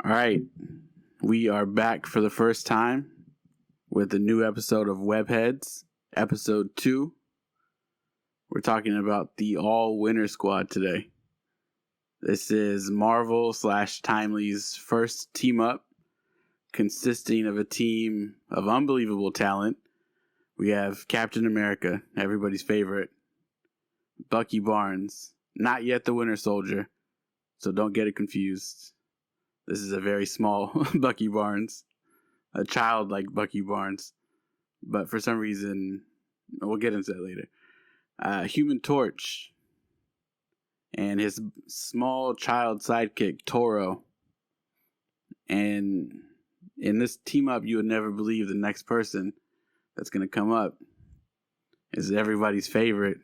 All right, we are back for the first time with a new episode of Webheads, episode 2. We're talking about the All-Winner Squad today. This is Marvel/Timely's first team-up, consisting of a team of unbelievable talent. We have Captain America, everybody's favorite, Bucky Barnes, not yet the Winter Soldier, so don't get it confused. This is a very small Bucky Barnes, a childlike Bucky Barnes, but for some reason, we'll get into that later. Human Torch and his small child sidekick, Toro. And in this team up, you would never believe the next person that's going to come up is everybody's favorite.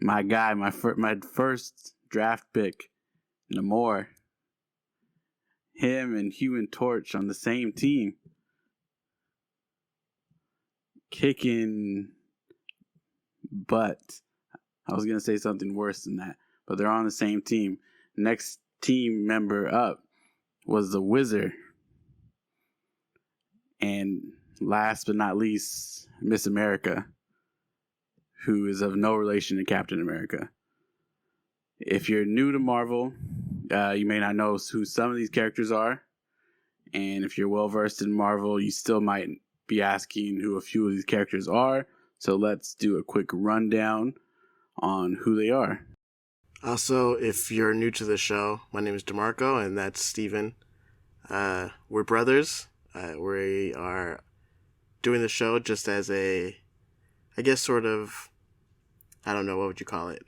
My guy, my first draft pick, Namor. Him and Human Torch on the same team. Kicking butt. I was going to say something worse than that, but they're on the same team. Next team member up was the Whizzer. And last but not least, Miss America, who is of no relation to Captain America. If you're new to Marvel, you may not know who some of these characters are. And if you're well versed in Marvel, you still might be asking who a few of these characters are. So let's do a quick rundown on who they are. Also, if you're new to the show, my name is DeMarco, and that's Steven. We're brothers. We are doing the show just as a, I guess, sort of, I don't know, what would you call it?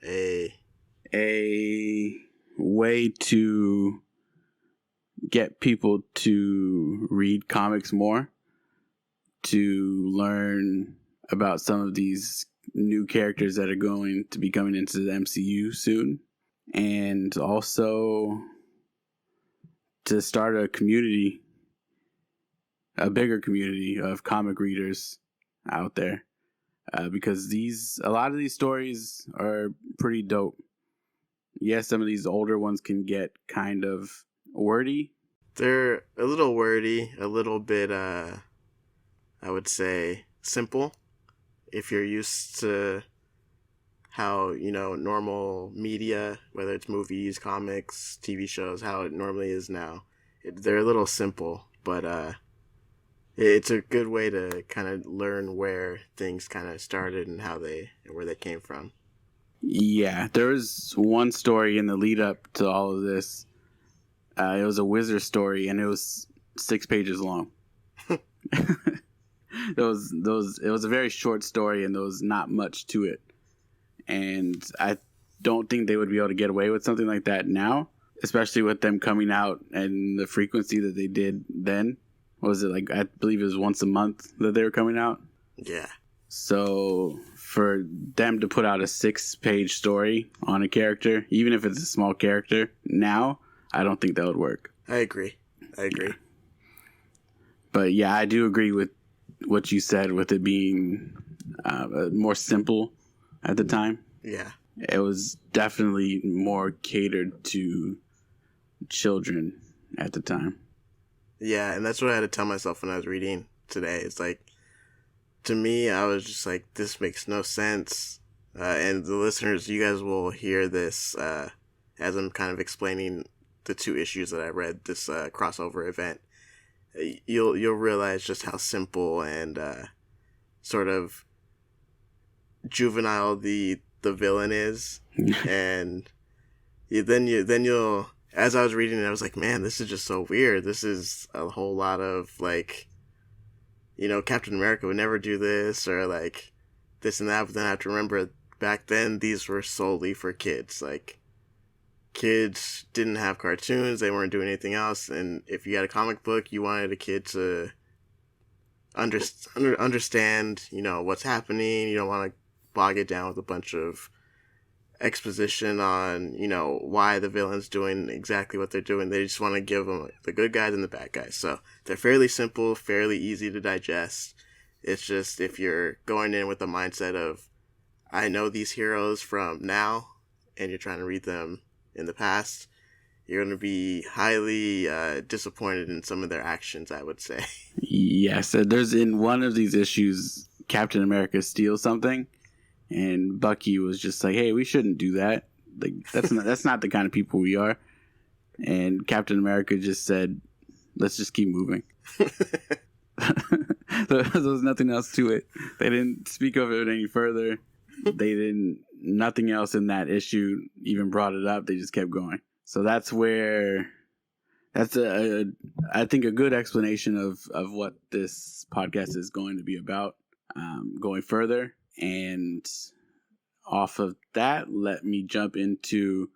A way to get people to read comics more, to learn about some of these new characters that are going to be coming into the MCU soon, and also to start a community, a bigger community of comic readers out there, because a lot of these stories are pretty dope. Yes, some of these older ones can get kind of wordy. They're a little wordy, a little bit, I would say, simple. If you're used to how, normal media, whether it's movies, comics, TV shows, how it normally is now, they're a little simple, but it's a good way to kind of learn where things kind of started and where they came from. Yeah, there was one story in the lead up to all of this. It was a Whizzer story, and it was 6 pages long. It was a very short story, and there was not much to it. And I don't think they would be able to get away with something like that now, especially with them coming out and the frequency that they did then. What was it, like, I believe it was once a month that they were coming out? Yeah. So for them to put out a 6-page story on a character, even if it's a small character, now, I don't think that would work. I agree. But yeah, I do agree with what you said with it being more simple at the time. Yeah. It was definitely more catered to children at the time. Yeah, and that's what I had to tell myself when I was reading today. It's like, to me, I was just like, this makes no sense. And the listeners, you guys will hear this as I'm kind of explaining the 2 issues that I read, this crossover event. You'll realize just how simple and sort of juvenile the villain is. And then you'll, as I was reading it, I was like, man, this is just so weird. This is a whole lot of, like, Captain America would never do this, or like this and that, but then I have to remember back then these were solely for kids. Like, kids didn't have cartoons, they weren't doing anything else, and if you had a comic book, you wanted a kid to understand, what's happening. You don't want to bog it down with a bunch of exposition on, why the villain's doing exactly what they're doing. They just want to give them the good guys and the bad guys. So they're fairly simple, fairly easy to digest. It's just, if you're going in with the mindset of, I know these heroes from now, and you're trying to read them in the past, you're going to be highly disappointed in some of their actions, I would say. Yes, there's in one of these issues, Captain America steals something, and Bucky was just like, "Hey, we shouldn't do that. Like, that's not the kind of people we are." And Captain America just said, "Let's just keep moving." There was nothing else to it. They didn't speak of it any further. Nothing else in that issue even brought it up. They just kept going. So that's I think a good explanation of what this podcast is going to be about going further. And off of that, let me jump into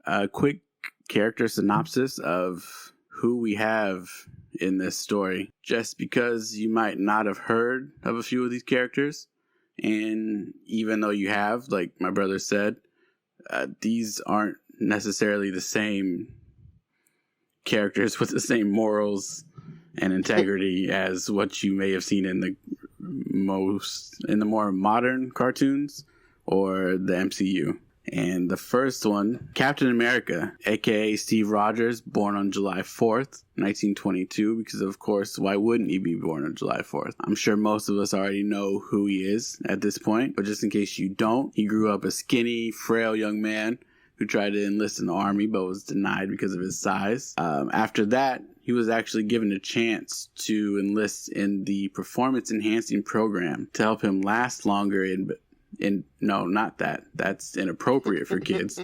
a quick character synopsis of who we have in this story, just because you might not have heard of a few of these characters. And even though you have, like my brother said, these aren't necessarily the same characters with the same morals and integrity as what you may have seen in the more modern cartoons or the MCU. And the first one, Captain America, aka Steve Rogers, born on July 4th, 1922, because of course, why wouldn't he be born on July 4th? I'm sure most of us already know who he is at this point, but just in case you don't, he grew up a skinny, frail young man who tried to enlist in the army but was denied because of his size. After that, he was actually given a chance to enlist in the performance enhancing program to help him last longer no, not that. That's inappropriate for kids.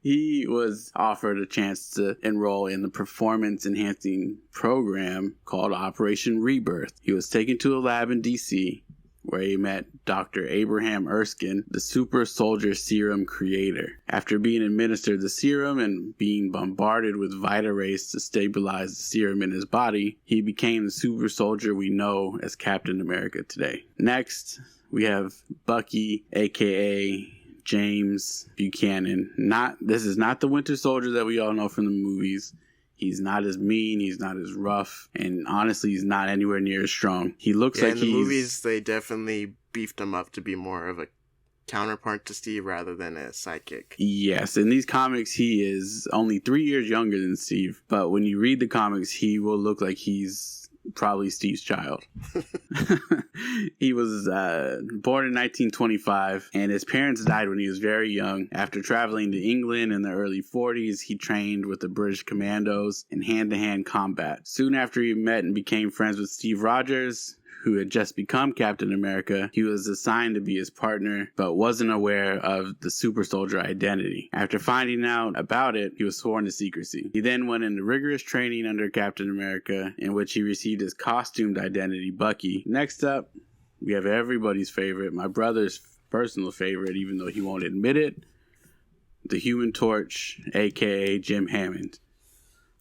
He was offered a chance to enroll in the performance enhancing program called Operation Rebirth. He was taken to a lab in DC where he met Dr. Abraham Erskine, the super soldier serum creator. After being administered the serum and being bombarded with Vita rays to stabilize the serum in his body, he became the super soldier we know as Captain America today. Next, we have Bucky, aka James Buchanan. This is not the Winter Soldier that we all know from the movies. He's not as mean, he's not as rough, and honestly, he's not anywhere near as strong. He looks like in the movies, they definitely beefed him up to be more of a counterpart to Steve rather than a sidekick. Yes, in these comics, he is only 3 years younger than Steve, but when you read the comics, he will look like he's probably Steve's child. He was born in 1925, and his parents died when he was very young. After traveling to England in the early 40s, he trained with the British Commandos in hand-to-hand combat. Soon after he met and became friends with Steve Rogers, who had just become Captain America, he was assigned to be his partner, but wasn't aware of the super soldier identity. After finding out about it, he was sworn to secrecy. He then went into rigorous training under Captain America, in which he received his costumed identity, Bucky. Next up, we have everybody's favorite, my brother's personal favorite, even though he won't admit it, the Human Torch, aka Jim Hammond.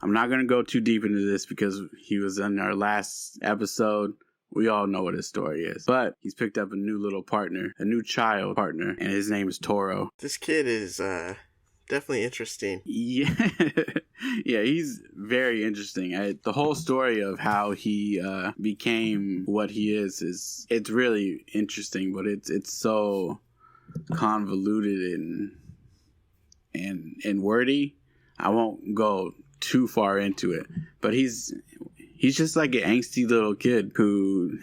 I'm not going to go too deep into this because he was in our last episode. We all know what his story is. But he's picked up a new little partner, a new child partner, and his name is Toro. This kid is definitely interesting. Yeah, yeah, he's very interesting. The whole story of how he became what he is it's really interesting, but it's so convoluted and wordy. I won't go too far into it, but he's just like an angsty little kid who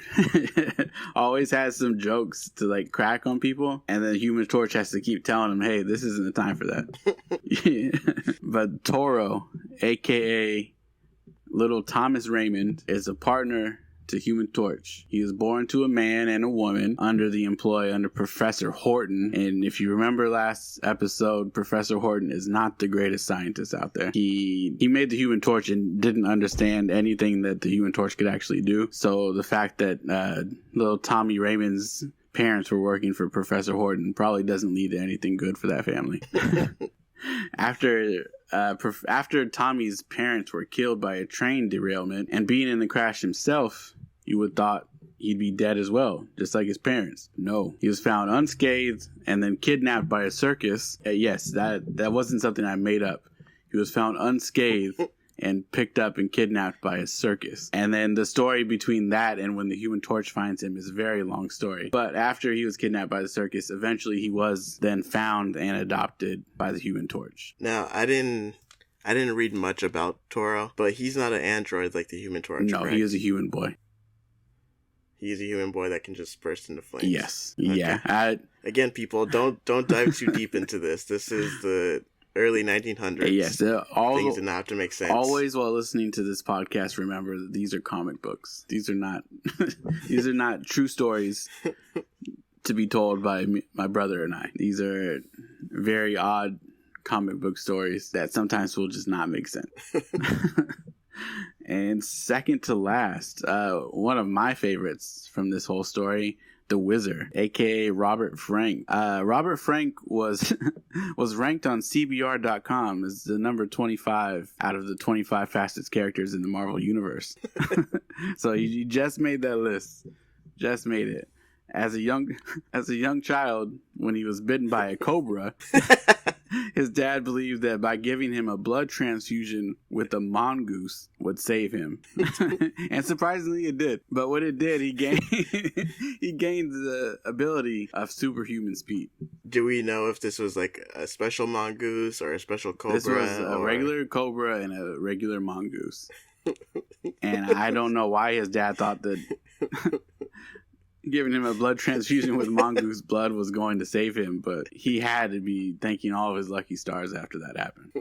always has some jokes to like crack on people, and then Human Torch has to keep telling him, hey, this isn't the time for that. But Toro, aka Little Thomas Raymond, is a partner to Human Torch. He was born to a man and a woman under the employ under Professor Horton. And if you remember last episode, Professor Horton is not the greatest scientist out there. He made the Human Torch and didn't understand anything that the Human Torch could actually do. So the fact that little Tommy Raymond's parents were working for Professor Horton probably doesn't lead to anything good for that family. After Tommy's parents were killed by a train derailment and being in the crash himself, you would thought he'd be dead as well, just like his parents. No, he was found unscathed and then kidnapped by a circus. Yes, that wasn't something I made up. He was found unscathed and picked up and kidnapped by a circus. And then the story between that and when the Human Torch finds him is a very long story. But after he was kidnapped by the circus, eventually he was then found and adopted by the Human Torch. Now, I didn't read much about Toro, but he's not an android like the Human Torch. No, correct? he is a human boy. He's a human boy that can just burst into flames. Yes. Okay. Yeah. Again, people, don't dive too deep into this. This is the early 1900s. Yes. Things did not have to make sense. Always while listening to this podcast, remember that these are comic books. These are not these are not true stories to be told by my brother and I. These are very odd comic book stories that sometimes will just not make sense. And second to last, one of my favorites from this whole story, the Whizzer, aka Robert Frank. Robert Frank was ranked on CBR.com as the number 25 out of the 25 fastest characters in the Marvel Universe. So he just made that list. Just made it. As a young child, when he was bitten by a cobra, his dad believed that by giving him a blood transfusion with a mongoose would save him. And surprisingly it did. But what it did, he gained the ability of superhuman speed. Do we know if this was like a special mongoose or a special cobra? This was a regular cobra and a regular mongoose. And I don't know why his dad thought that giving him a blood transfusion with mongoose blood was going to save him, but he had to be thanking all of his lucky stars after that happened.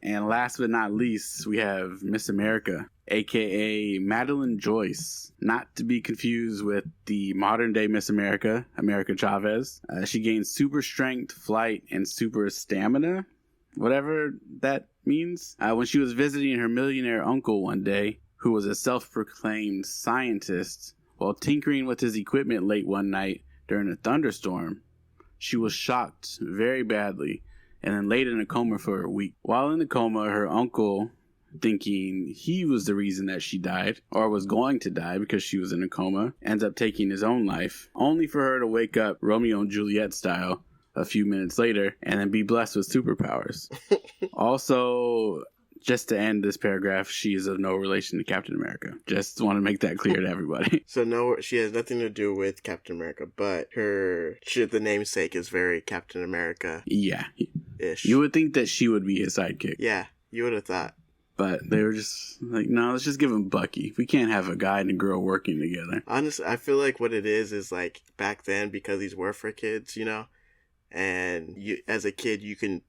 And last but not least, we have Miss America, aka Madeleine Joyce, not to be confused with the modern day Miss America, America Chavez. She gains super strength, flight, and super stamina, whatever that means. When she was visiting her millionaire uncle one day, who was a self-proclaimed scientist, while tinkering with his equipment late one night during a thunderstorm, she was shocked very badly and then laid in a coma for a week. While in the coma, her uncle, thinking he was the reason that she died, or was going to die because she was in a coma, ends up taking his own life, only for her to wake up Romeo and Juliet style a few minutes later and then be blessed with superpowers. Also, just to end this paragraph, she is of no relation to Captain America. Just want to make that clear to everybody. So no, she has nothing to do with Captain America, but the namesake is very Captain America. Yeah. Ish. You would think that she would be his sidekick. Yeah, you would have thought. But they were just like, no, let's just give him Bucky. We can't have a guy and a girl working together. Honestly, I feel like what it is like back then, because these were for kids, and you, as a kid, you can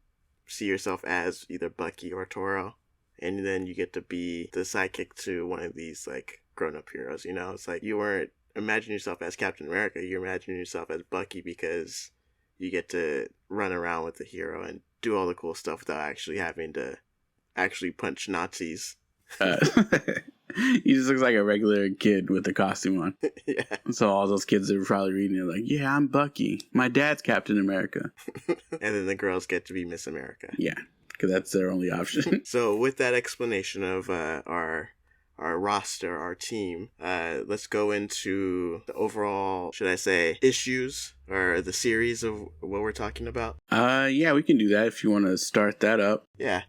see yourself as either Bucky or Toro. And then you get to be the sidekick to one of these, like, grown-up heroes, It's like you weren't imagining yourself as Captain America. You're imagining yourself as Bucky because you get to run around with the hero and do all the cool stuff without actually having to actually punch Nazis. He just looks like a regular kid with a costume on. Yeah. So all those kids are probably reading it like, yeah, I'm Bucky. My dad's Captain America. And then the girls get to be Miss America. Yeah. Because that's their only option. So with that explanation of our roster, our team, let's go into the overall, should I say, issues or the series of what we're talking about. Yeah, we can do that if you want to start that up. Yeah.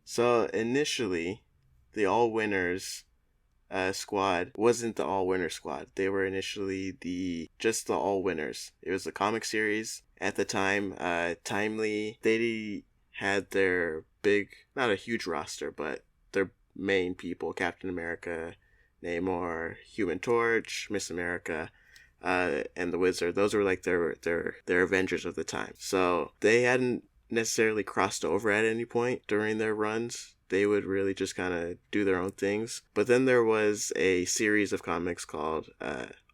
So initially, the All Winners squad wasn't the All Winner squad. They were initially just the All Winners. It was a comic series at the time. Timely, they had their big, not a huge roster, but their main people: Captain America, Namor, Human Torch, Miss America, and the Whizzer. Those were like their Avengers of the time. So they hadn't necessarily crossed over at any point during their runs. They would really just kind of do their own things. But then there was a series of comics called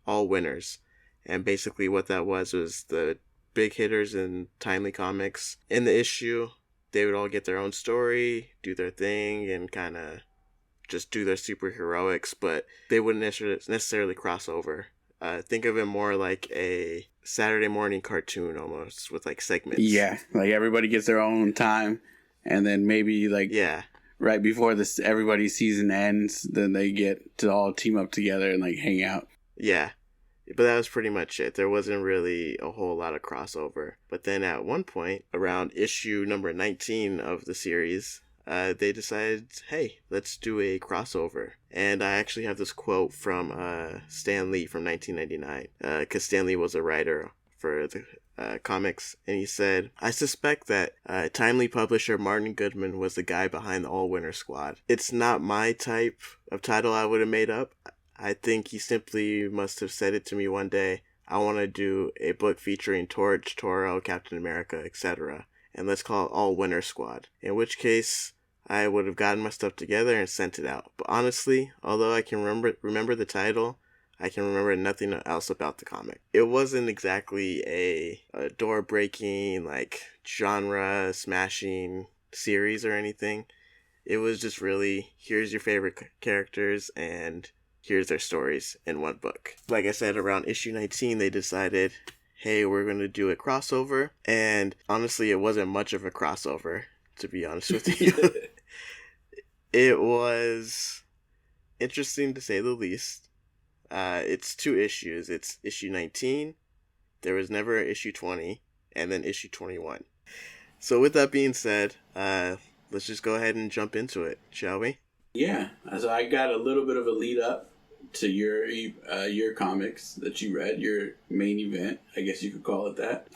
All Winners. And basically what that was the big hitters in Timely Comics. In the issue, they would all get their own story, do their thing, and kind of just do their superheroics, but they wouldn't necessarily cross over. Think of it more like a Saturday morning cartoon almost, with like segments. Yeah, like everybody gets their own time, and then maybe like right before everybody's season ends, then they get to all team up together and like hang out. Yeah. But that was pretty much it. There wasn't really a whole lot of crossover. But then at one point, around issue number 19 of the series, they decided, hey, let's do a crossover. And I actually have this quote from Stan Lee from 1999, because Stan Lee was a writer for the comics, and he said, I suspect that timely publisher Martin Goodman was the guy behind the All-Winter Squad. It's not my type of title I would have made up. I think he simply must have said it to me one day. I want to do a book featuring Torch, Toro, Captain America, etc. And let's call it All-Winter Squad. In which case, I would have gotten my stuff together and sent it out. But honestly, although I can remember the title, I can remember nothing else about the comic. It wasn't exactly a door-breaking, like, genre-smashing series or anything. It was just really, here's your favorite characters, and here's their stories in one book. Like I said, around issue 19, they decided, hey, we're going to do a crossover. And honestly, it wasn't much of a crossover, to be honest with you. It was interesting to say the least. It's 2 issues. It's issue 19. There was never issue 20. And then issue 21. So with that being said, let's just go ahead and jump into it, shall we? Yeah. So I got a little bit of a lead up to your comics that you read, your main event, I guess you could call it that.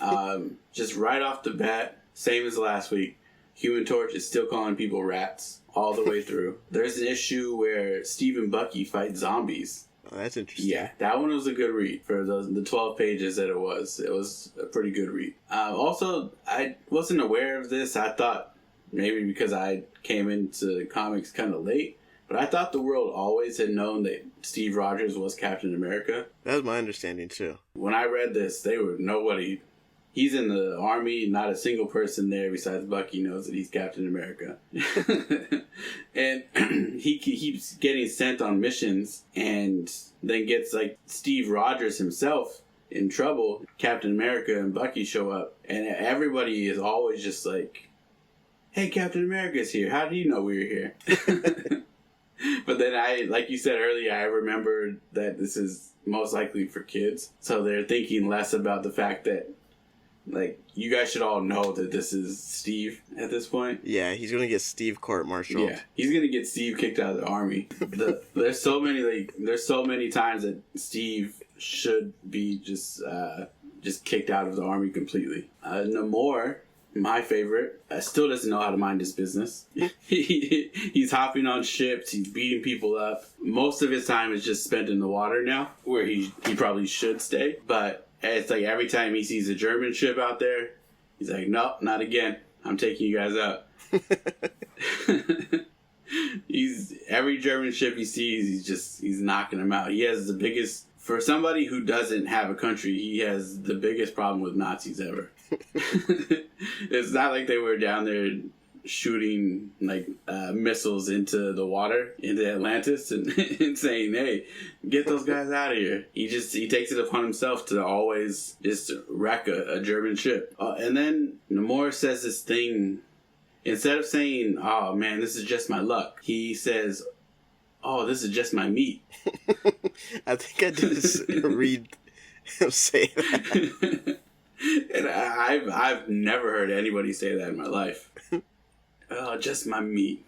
Just right off the bat, same as last week, Human Torch is still calling people rats all the way through. There's an issue where Steve and Bucky fight zombies. Oh, that's interesting. Yeah, that one was a good read for the 12 pages that it was. It was a pretty good read. Also, I wasn't aware of this. I thought maybe because I came into comics kind of late, but I thought the world always had known that Steve Rogers was Captain America. That was my understanding, too. When I read this, nobody... He's in the army, not a single person there besides Bucky knows that he's Captain America. And he keeps getting sent on missions and then gets, like, Steve Rogers himself in trouble. Captain America and Bucky show up, and everybody is always just like, hey, Captain America's here. How do you know we were here? But then like you said earlier, I remembered that this is most likely for kids. So they're thinking less about the fact that, like, you guys should all know that this is Steve at this point. Yeah, he's going to get Steve court-martialed. Yeah, he's going to get Steve kicked out of the army. There's so many times that Steve should be just kicked out of the army completely. Namor, my favorite, still doesn't know how to mind his business. He's hopping on ships. He's beating people up. Most of his time is just spent in the water now, where he probably should stay. But it's like every time he sees a German ship out there, he's like, nope, not again. I'm taking you guys out. Every German ship he sees, he's knocking them out. He has the biggest, for somebody who doesn't have a country, he has the biggest problem with Nazis ever. It's not like they were down there shooting like missiles into the water, into Atlantis, and saying, hey, get those guys out of here. He takes it upon himself to always just wreck a German ship. And then Namor says this thing, instead of saying, oh man, this is just my luck, he says, oh, this is just my meat. I think I did read him say that. And I've never heard anybody say that in my life. Oh, just my meat.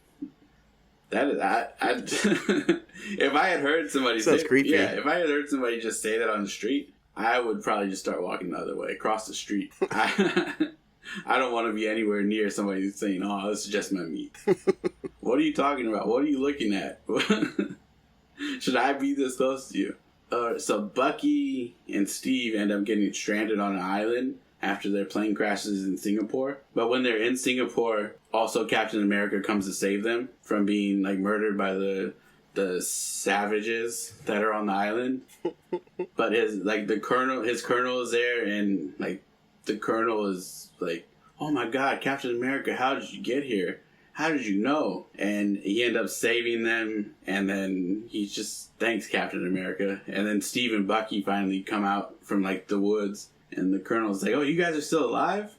That is, if I had heard somebody sounds creepy. Yeah, if I had heard somebody just say that on the street, I would probably just start walking the other way, across the street. I don't want to be anywhere near somebody who's saying, oh, this is just my meat. What are you talking about? What are you looking at? Should I be this close to you? So Bucky and Steve end up getting stranded on an island after their plane crashes in Singapore. But when they're in Singapore, also Captain America comes to save them from being like murdered by the savages that are on the island. But his colonel is there, and like the colonel is like, oh my God, Captain America, how did you get here? How did you know? And he ended up saving them, and then he just thanks Captain America. And then Steve and Bucky finally come out from like the woods, and the colonel's like, oh, you guys are still alive?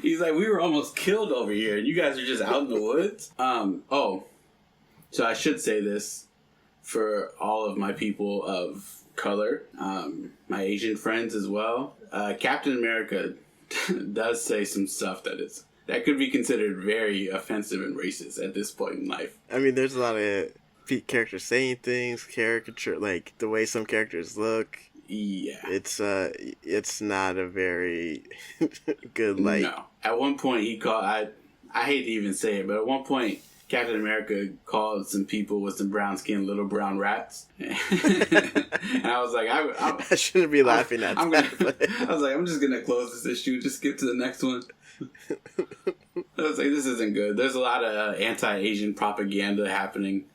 He's like, we were almost killed over here, and you guys are just out in the woods? So I should say this for all of my people of color, my Asian friends as well. Captain America does say some stuff that that could be considered very offensive and racist at this point in life. I mean, there's a lot of characters saying things, caricature, like the way some characters look. Yeah. It's not a very good, like... No. At one point, he called... I hate to even say it, but at one point, Captain America called some people with some brown skin little brown rats. And I was like... I shouldn't be laughing at that. I was like, I'm just going to close this issue, just get to the next one. I was like, this isn't good. There's a lot of anti-Asian propaganda happening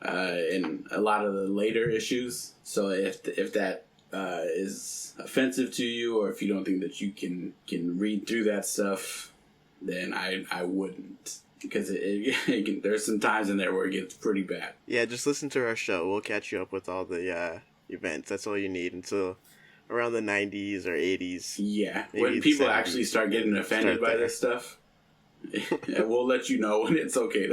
in a lot of the later issues. So if that is offensive to you, or if you don't think that you can read through that stuff, then I wouldn't, because there's some times in there where it gets pretty bad. Yeah, just listen to our show. We'll catch you up with all the events. That's all you need until around the 90s or 80s. Yeah, when people actually start getting offended by this stuff, we'll let you know when it's okay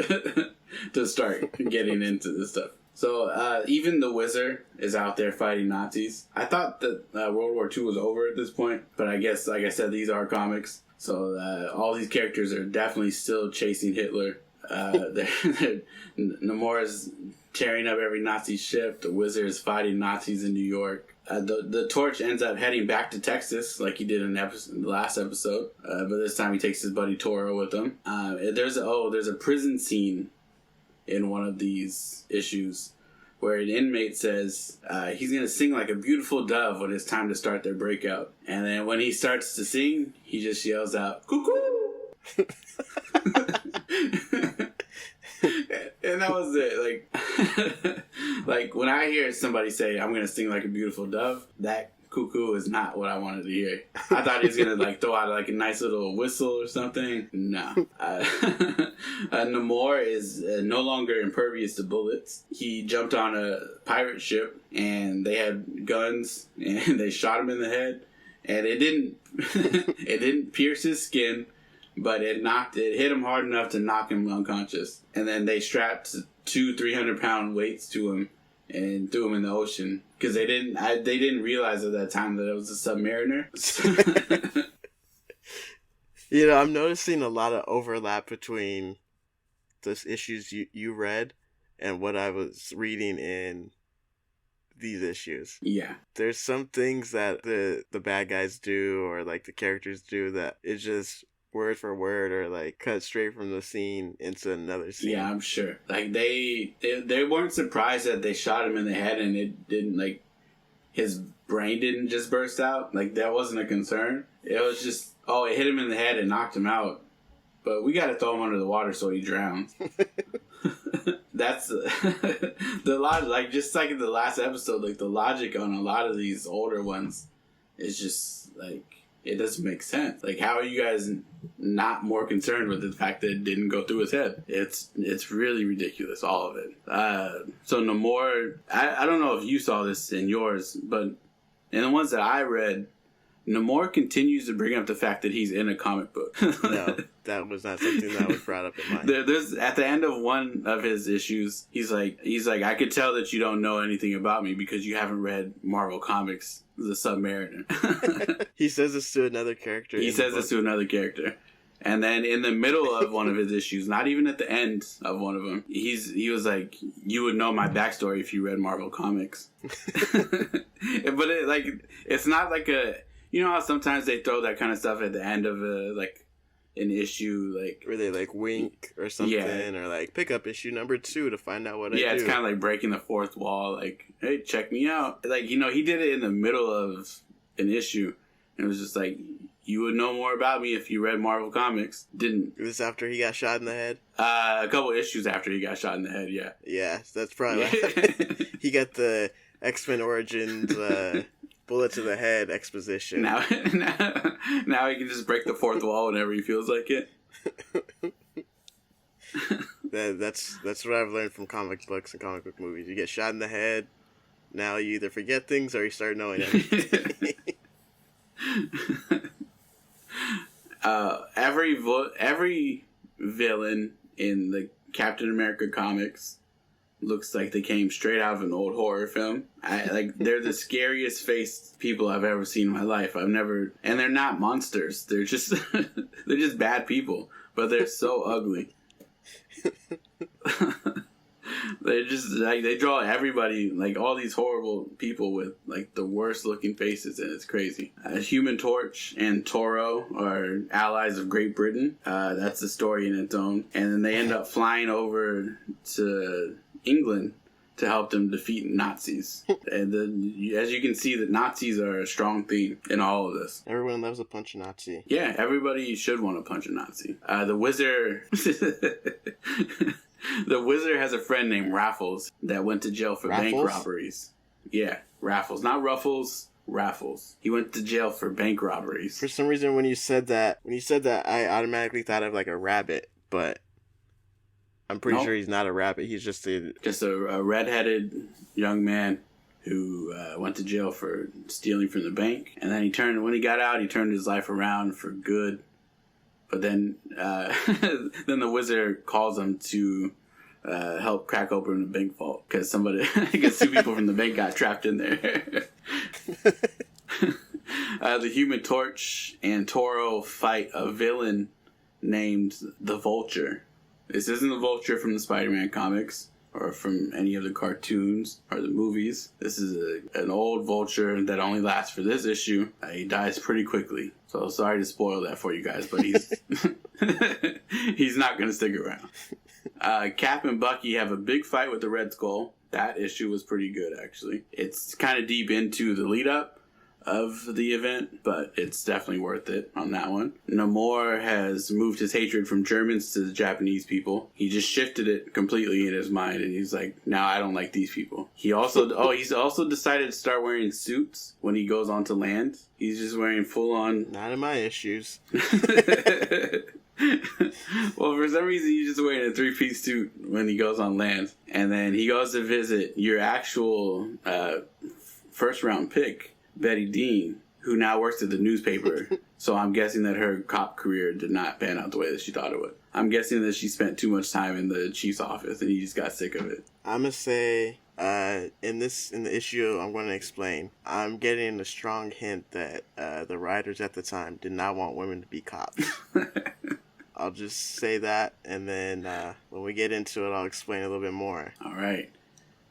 to start getting into this stuff. So even the Whizzer is out there fighting Nazis. I thought that World War II was over at this point, but I guess, like I said, these are comics. So all these characters are definitely still chasing Hitler. Namor is tearing up every Nazi ship. The Whizzer is fighting Nazis in New York. The Torch ends up heading back to Texas, like he did in the last episode. But this time he takes his buddy Toro with him. There's a prison scene in one of these issues where an inmate says he's going to sing like a beautiful dove when it's time to start their breakout. And then when he starts to sing, he just yells out, "Cuckoo!" And that was it. Like when I hear somebody say, "I'm going to sing like a beautiful dove," that cuckoo is not what I wanted to hear. I thought he was going to throw out a nice little whistle or something. No. Namor is no longer impervious to bullets. He jumped on a pirate ship and they had guns and they shot him in the head, and it didn't pierce his skin, but it hit him hard enough to knock him unconscious. And then they strapped 300-pound weights to him and threw him in the ocean, because they didn't realize at that time that it was a submariner. I'm noticing a lot of overlap between those issues you read and what I was reading in these issues. Yeah. There's some things that the bad guys do, or the characters do, that is just word for word, or cut straight from the scene into another scene. Yeah, I'm sure. they weren't surprised that they shot him in the head and it didn't, his brain didn't just burst out. That wasn't a concern. It was just, it hit him in the head and knocked him out, but we got to throw him under the water so he drowns. That's the logic. Just like in the last episode, the logic on a lot of these older ones is just it doesn't make sense. How are you guys not more concerned with the fact that it didn't go through his head? It's really ridiculous, all of it. So Namor, I don't know if you saw this in yours, but in the ones that I read, Namor continues to bring up the fact that he's in a comic book. No, that was not something that was brought up in mine. There's at the end of one of his issues, he's like, I could tell that you don't know anything about me because you haven't read Marvel Comics, The Submariner. He says this to another character. And then in the middle of one of his issues, not even at the end of one of them, he was like, "You would know my backstory if you read Marvel Comics." But it's not like a... You know how sometimes they throw that kind of stuff at the end of an issue, where they wink or something, or pick up issue number 2 to find out what I do. Yeah, it's kind of like breaking the fourth wall. Hey, check me out. He did it in the middle of an issue, and it was just you would know more about me if you read Marvel Comics. Didn't. This after he got shot in the head? A couple issues after he got shot in the head. Yeah. Yeah, that's probably what he got the X-Men Origins. Bullet to the head exposition. Now he can just break the fourth wall whenever he feels like it. That's what I've learned from comic books and comic book movies. You get shot in the head, now you either forget things or you start knowing everything. Every villain in the Captain America comics looks like they came straight out of an old horror film. They're the scariest faced people I've ever seen in my life. And they're not monsters. They're just they're just bad people. but they're so ugly. They just like they draw everybody, like all these horrible people with like the worst looking faces, and it's crazy. Human Torch and Toro are allies of Great Britain. That's a story in its own. And then they end up flying over to England to help them defeat Nazis. And then, as you can see, the Nazis are a strong theme in all of this. Everyone loves a punch a Nazi. Yeah, everybody should want to punch a Nazi. The Whizzer... The Whizzer has a friend named Raffles that went to jail for bank robberies. Yeah, Raffles. Not Ruffles, Raffles. He went to jail for bank robberies. For some reason, when you said that, I automatically thought of like a rabbit, but I'm pretty sure he's not a rabbit. He's just a redheaded young man who went to jail for stealing from the bank. And then when he got out, he turned his life around for good. But then then the Whizzer calls him to help crack open the bank vault because I guess two people from the bank got trapped in there. The Human Torch and Toro fight a villain named the Vulture. This isn't the Vulture from the Spider-Man comics or from any of the cartoons or the movies. This is an old Vulture that only lasts for this issue. He dies pretty quickly. So sorry to spoil that for you guys, but he's he's not going to stick around. Cap and Bucky have a big fight with the Red Skull. That issue was pretty good, actually. It's kind of deep into the lead-up of the event, but it's definitely worth it on that one. Namor has moved his hatred from Germans to the Japanese people. He just shifted it completely in his mind, and he's like, now I don't like these people. He's also decided to start wearing suits when he goes onto land. He's just wearing full-on... Not in my issues. Well, for some reason, he's just wearing a 3-piece suit when he goes on land. And then he goes to visit your actual first-round pick, Betty Dean, who now works at the newspaper. So I'm guessing that her cop career did not pan out the way that she thought it would. I'm guessing that she spent too much time in the chief's office and he just got sick of it. I'm going to say, in the issue I'm going to explain, I'm getting a strong hint that the writers at the time did not want women to be cops. I'll just say that, and then when we get into it, I'll explain a little bit more. All right.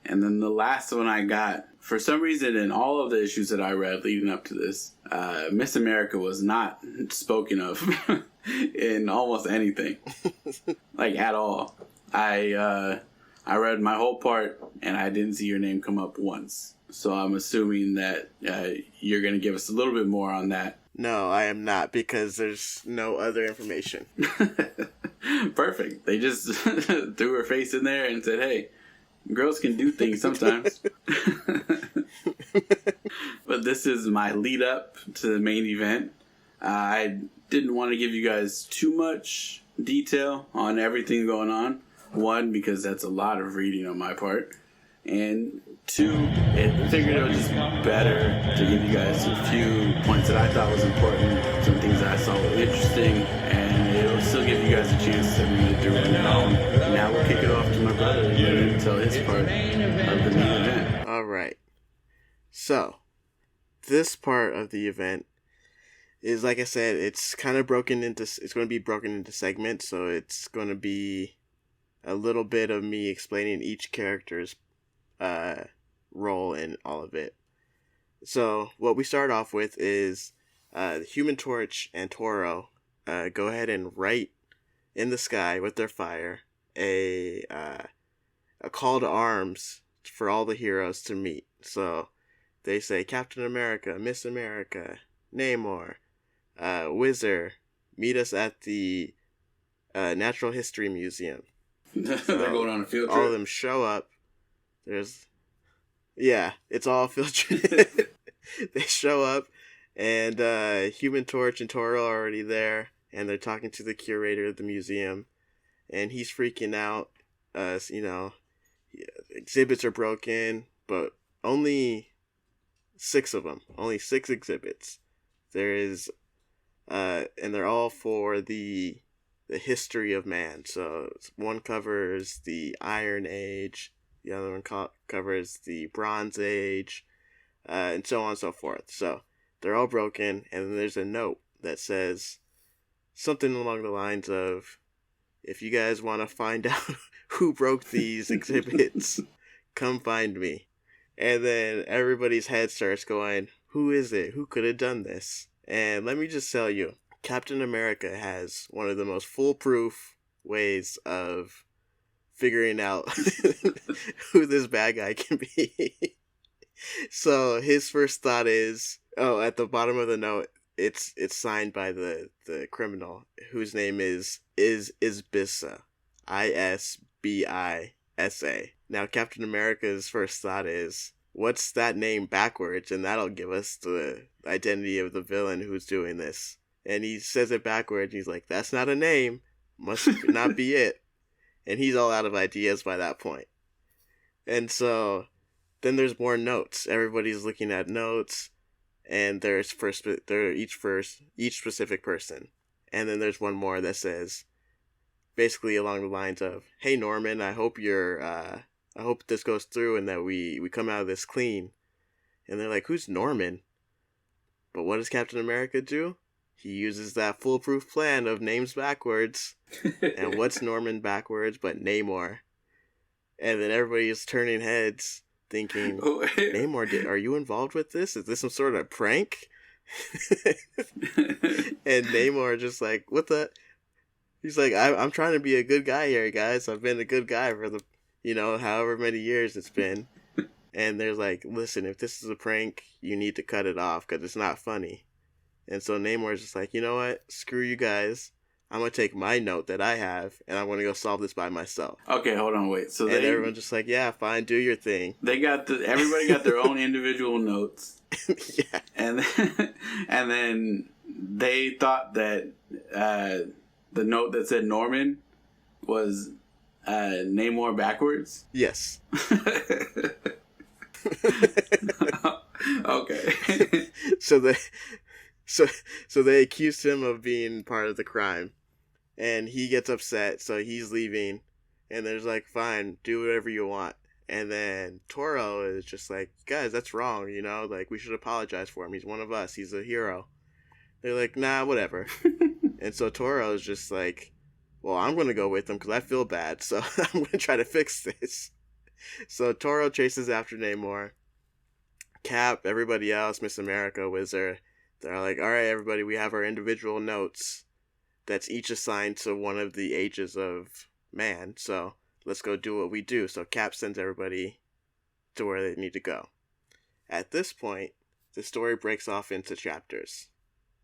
And then the last one I got, for some reason in all of the issues that I read leading up to this, Miss America was not spoken of in almost anything. Like, at all. I read my whole part, and I didn't see your name come up once. So I'm assuming that you're going to give us a little bit more on that. No, I am not, because there's no other information. Perfect. They just threw her face in there and said, hey, girls can do things sometimes. But this is my lead up to the main event. I didn't want to give you guys too much detail on everything going on. One, because that's a lot of reading on my part. And two, I figured it was just better to give you guys a few points that I thought was important, some things that I saw were interesting, and it'll still give you guys a chance to read it through on your own. Now we'll kick it off to my brother and tell his part of the main event. All right. So, this part of the event is, like I said, it's going to be broken into segments, so it's going to be a little bit of me explaining each character's role in all of it. So what we start off with is the Human Torch and Toro go ahead and write in the sky with their fire a call to arms for all the heroes to meet. So they say Captain America, Miss America, Namor, Whizzer, meet us at the Natural History Museum. They're going on a field trip. All of them show up. It's all field trip. They show up, and Human Torch and Toro are already there, and they're talking to the curator of the museum, and he's freaking out. Exhibits are broken, but only 6 of them. Only 6 exhibits. There is, and they're all for the history of man. So one covers the Iron Age, the other one covers the Bronze Age, and so on and so forth. So they're all broken, and then there's a note that says, something along the lines of, if you guys want to find out who broke these exhibits, come find me. And then everybody's head starts going, who is it? Who could have done this? And let me just tell you, Captain America has one of the most foolproof ways of figuring out who this bad guy can be. So his first thought is, at the bottom of the note, it's signed by the criminal, whose name is Isbissa. Isbisa. Now Captain America's first thought is, what's that name backwards? And that'll give us the identity of the villain who's doing this. And he says it backwards. He's like, that's not a name. Must not be it. And he's all out of ideas by that point. And so then there's more notes. Everybody's looking at notes, and there's each specific person. And then there's one more that says, basically along the lines of, hey Norman, I hope this goes through and that we come out of this clean. And they're like, who's Norman? But what does Captain America do? He uses that foolproof plan of names backwards. And what's Norman backwards but Namor? And then everybody is turning heads, thinking, Namor, are you involved with this? Is this some sort of prank? And Namor just like, what the? He's like, I'm trying to be a good guy here, guys. I've been a good guy for the, however many years it's been. And they're like, listen, if this is a prank, you need to cut it off because it's not funny. And so Namor's just like, you know what? Screw you guys. I'm going to take my note that I have, and I'm going to go solve this by myself. Okay, hold on, wait. So everyone's just like, yeah, fine, do your thing. Everybody got their own individual notes. Yeah. And then they thought that the note that said Norman was Namor backwards? Yes. Okay. So they accused him of being part of the crime. And he gets upset, so he's leaving. And there's like, fine, do whatever you want. And then Toro is just like, guys, that's wrong, like, we should apologize for him. He's one of us. He's a hero. They're like, nah, whatever. And so Toro is just like, well, I'm going to go with him because I feel bad, so I'm going to try to fix this. So Toro chases after Namor. Cap, everybody else, Miss America, Whizzer, they're like, all right, everybody, we have our individual notes that's each assigned to one of the ages of man, so let's go do what we do. So Cap sends everybody to where they need to go. At this point, the story breaks off into chapters.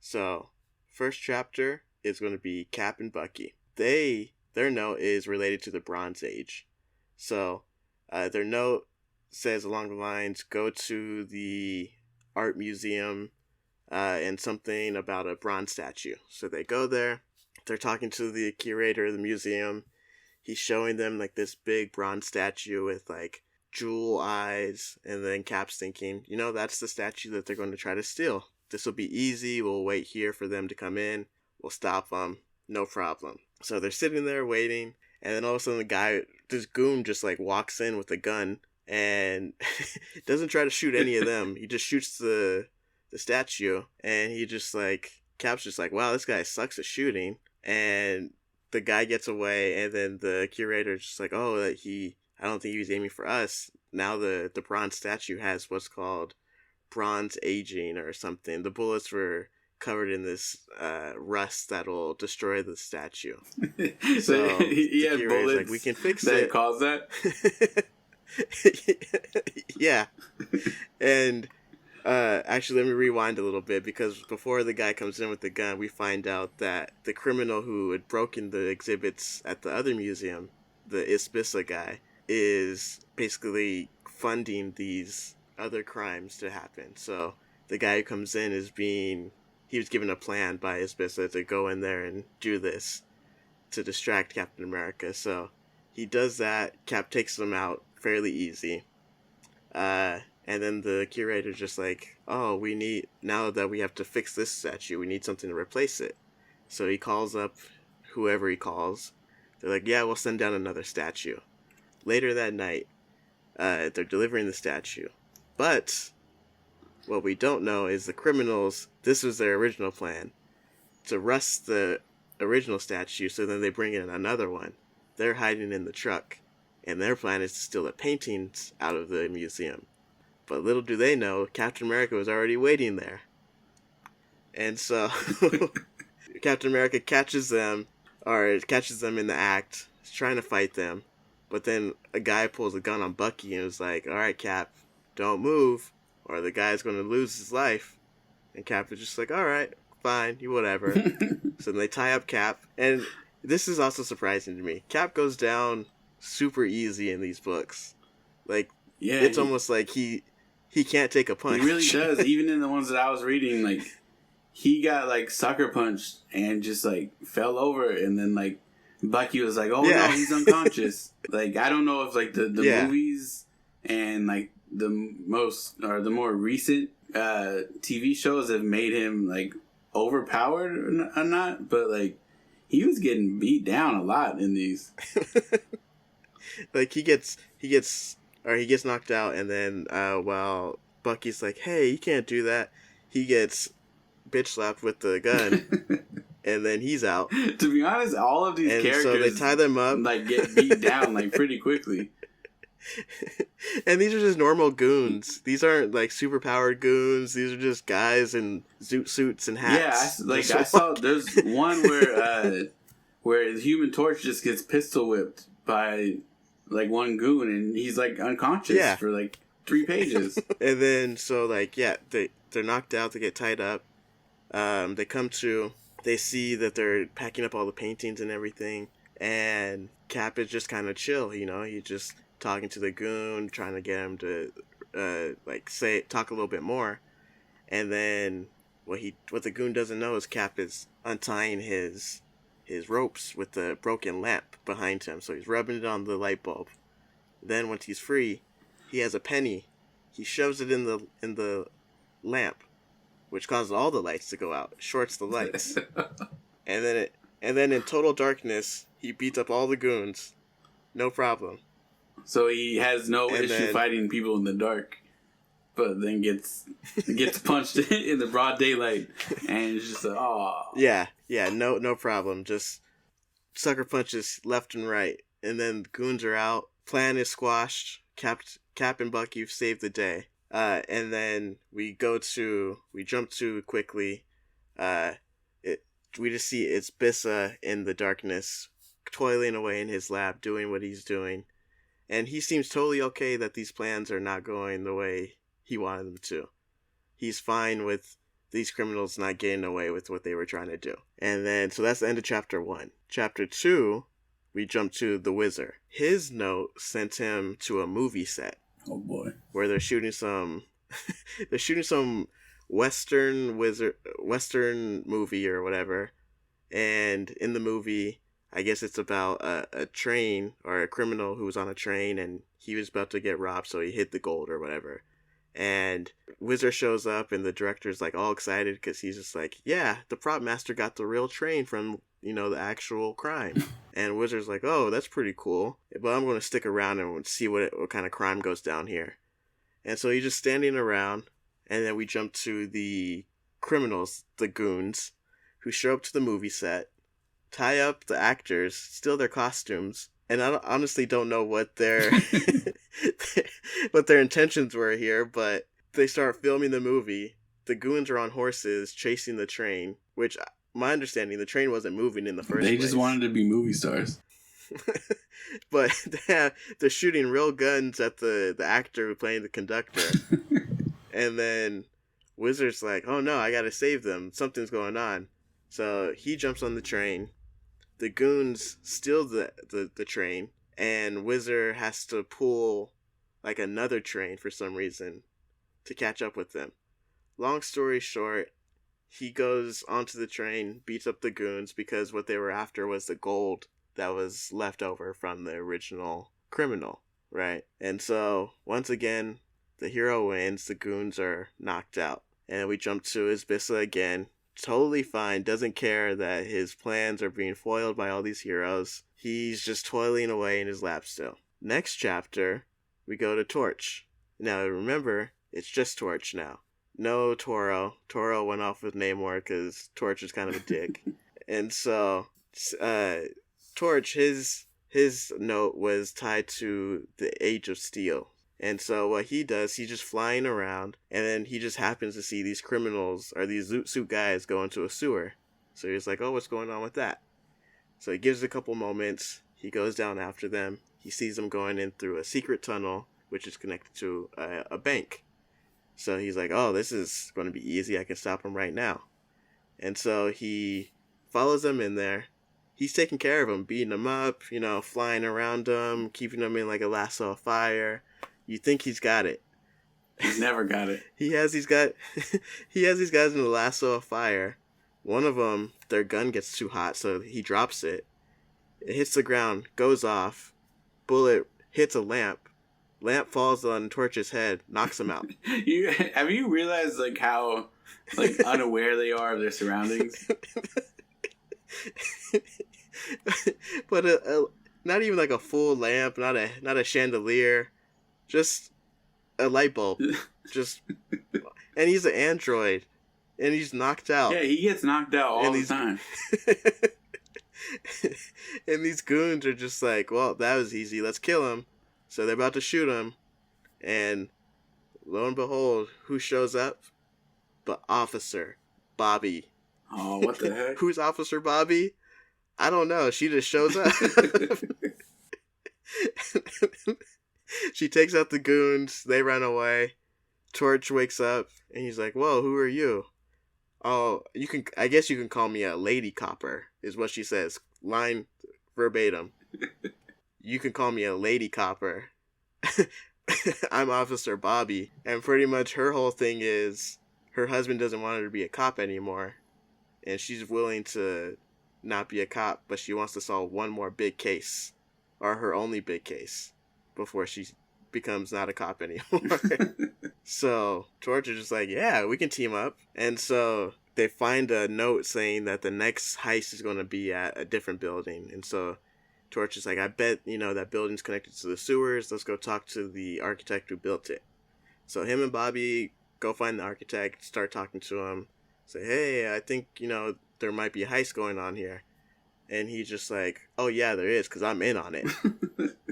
So, first chapter is going to be Cap and Bucky. Their note is related to the Bronze Age. So, their note says along the lines, go to the art museum and something about a bronze statue. So they go there. They're talking to the curator of the museum. He's showing them like this big bronze statue with like jewel eyes. And then Cap's thinking, that's the statue that they're going to try to steal. This will be easy. We'll wait here for them to come in. We'll stop them. No problem. So they're sitting there waiting. And then all of a sudden this goon just like walks in with a gun and doesn't try to shoot any of them. He just shoots the statue. And he just like, Cap's just like, wow, this guy sucks at shooting. And the guy gets away. And then the curator's just like, oh, I don't think he was aiming for us. Now the bronze statue has what's called bronze aging or something. The bullets were covered in this rust that'll destroy the statue. So he had bullets like, we can fix that it. Caused that? Yeah. And actually, let me rewind a little bit, because before the guy comes in with the gun, we find out that the criminal who had broken the exhibits at the other museum, the Isbissa guy, is basically funding these other crimes to happen. So the guy who comes in he was given a plan by Isbissa to go in there and do this to distract Captain America. So he does that. Cap takes them out fairly easy. And then the curator's just like, oh, now that we have to fix this statue, we need something to replace it. So he calls up whoever he calls. They're like, yeah, we'll send down another statue. Later that night, they're delivering the statue. But what we don't know is the criminals, this was their original plan, to rust the original statue, so then they bring in another one. They're hiding in the truck, and their plan is to steal the paintings out of the museum. But little do they know, Captain America was already waiting there. And so Captain America catches them in the act. He's trying to fight them. But then a guy pulls a gun on Bucky and is like, all right, Cap, don't move, or the guy's going to lose his life. And Cap is just like, all right, fine, you whatever. So then they tie up Cap. And this is also surprising to me. Cap goes down super easy in these books. Like, yeah, it's almost like he can't take a punch. He really does. Even in the ones that I was reading, like, he got, like, sucker punched and just, like, fell over. And then, like, Bucky was like, oh, no, he's unconscious. Like, I don't know if, like, the movies and, like, the more recent TV shows have made him, like, overpowered or not. But, like, he was getting beat down a lot in these. Like, he gets knocked out, and then while Bucky's like, hey, you can't do that, he gets bitch slapped with the gun, and then he's out. To be honest, all of these characters, so they tie them up, like, get beat down, like, pretty quickly. And these are just normal goons. These aren't, like, super-powered goons. These are just guys in zoot suits and hats. Yeah, I saw, there's one where the Human Torch just gets pistol whipped by, like, one goon, and he's, like, unconscious for, like, 3 pages. And then, so, like, yeah, they're knocked out, they get tied up. They come to, they see that they're packing up all the paintings and everything, and Cap is just kind of chill, you know? He's just talking to the goon, trying to get him to, talk a little bit more. And then, what the goon doesn't know is Cap is untying his ropes with the broken lamp behind him, so he's rubbing it on the light bulb. Then once he's free, he has a penny. He shoves it in the lamp, which causes all the lights to go out. It shorts the lights. and then in total darkness, he beats up all the goons. No problem. So he has no issue fighting people in the dark, but then gets punched in the broad daylight, and it's just like, oh. Yeah, no problem. Just sucker punches left and right, and then the goons are out. Plan is squashed. Cap and Bucky have saved the day. And then we jump to quickly. We just see it's Bissa in the darkness, toiling away in his lab, doing what he's doing. And he seems totally okay that these plans are not going the way he wanted them to. He's fine with these criminals not getting away with what they were trying to do. And then, so that's the end of chapter 1. Chapter 2, we jump to the Whizzer. His note sent him to a movie set. Oh boy. Where they're shooting some Western movie or whatever. And in the movie, I guess it's about a train, or a criminal who was on a train, and he was about to get robbed, so he hid the gold or whatever. And Whizzer shows up, and the director's, like, all excited, because he's just like, yeah, the prop master got the real train from, you know, the actual crime. And Whizzer's like, oh, that's pretty cool, but I'm going to stick around and see what kind of crime goes down here. And so he's just standing around, and then we jump to the criminals, the goons, who show up to the movie set, tie up the actors, steal their costumes, and I honestly don't know what their what their intentions were here, but they start filming the movie. The goons are on horses chasing the train, which, my understanding, the train wasn't moving in the first place. They just wanted to be movie stars. But they're shooting real guns at the actor playing the conductor. And then Whizzer's like, oh no, I gotta save them. Something's going on. So he jumps on the train. The goons steal the train, and Whizzer has to pull, like, another train for some reason to catch up with them. Long story short, he goes onto the train, beats up the goons, because what they were after was the gold that was left over from the original criminal, right? And so, once again, the hero wins, the goons are knocked out. And we jump to Isbissa again. Totally fine, doesn't care that his plans are being foiled by all these heroes. He's just toiling away in his lab still. Next chapter, we go to Torch. Now remember, it's just Torch now. No Toro. Toro went off with Namor because Torch is kind of a dick. And so, Torch, his note was tied to the Age of Steel. And so what he does, he's just flying around, and then he just happens to see these criminals, or these zoot suit guys go into a sewer. So he's like, oh, what's going on with that? So he gives it a couple moments, he goes down after them, he sees them going in through a secret tunnel, which is connected to a bank. So he's like, oh, this is going to be easy, I can stop them right now. And so he follows them in there. He's taking care of them, beating them up, flying around them, keeping them in like a lasso of fire. You think he's got it. He's never got it. He has these guys in a lasso of fire. One of them, their gun gets too hot, so he drops it. It hits the ground, goes off. Bullet hits a lamp. Lamp falls on Torch's head, knocks him out. Have you realized like how unaware they are of their surroundings? But not even like a full lamp, not a chandelier, just a light bulb. And he's an android, and he's knocked out. Yeah, he gets knocked out all the time. And these goons are just like, well, that was easy, let's kill him. So they're about to shoot him, and lo and behold, who shows up? But Officer Bobby. Oh, what the heck? Who's Officer Bobby? I don't know. She just shows up. She takes out the goons. They run away. Torch wakes up, and he's like, whoa, who are you? Oh, I guess you can call me a lady copper, is what she says. Line verbatim. You can call me a lady copper. I'm Officer Bobby. And pretty much her whole thing is her husband doesn't want her to be a cop anymore. And she's willing to not be a cop, but she wants to solve one more big case. Or her only big case. Before she becomes not a cop anymore. So Torch is just like, yeah, we can team up. And so they find a note saying that the next heist is going to be at a different building. And so Torch is like, I bet, that building's connected to the sewers. Let's go talk to the architect who built it. So him and Bobby go find the architect, start talking to him. Say, hey, I think, there might be a heist going on here. And he's just like, oh yeah, there is, because I'm in on it.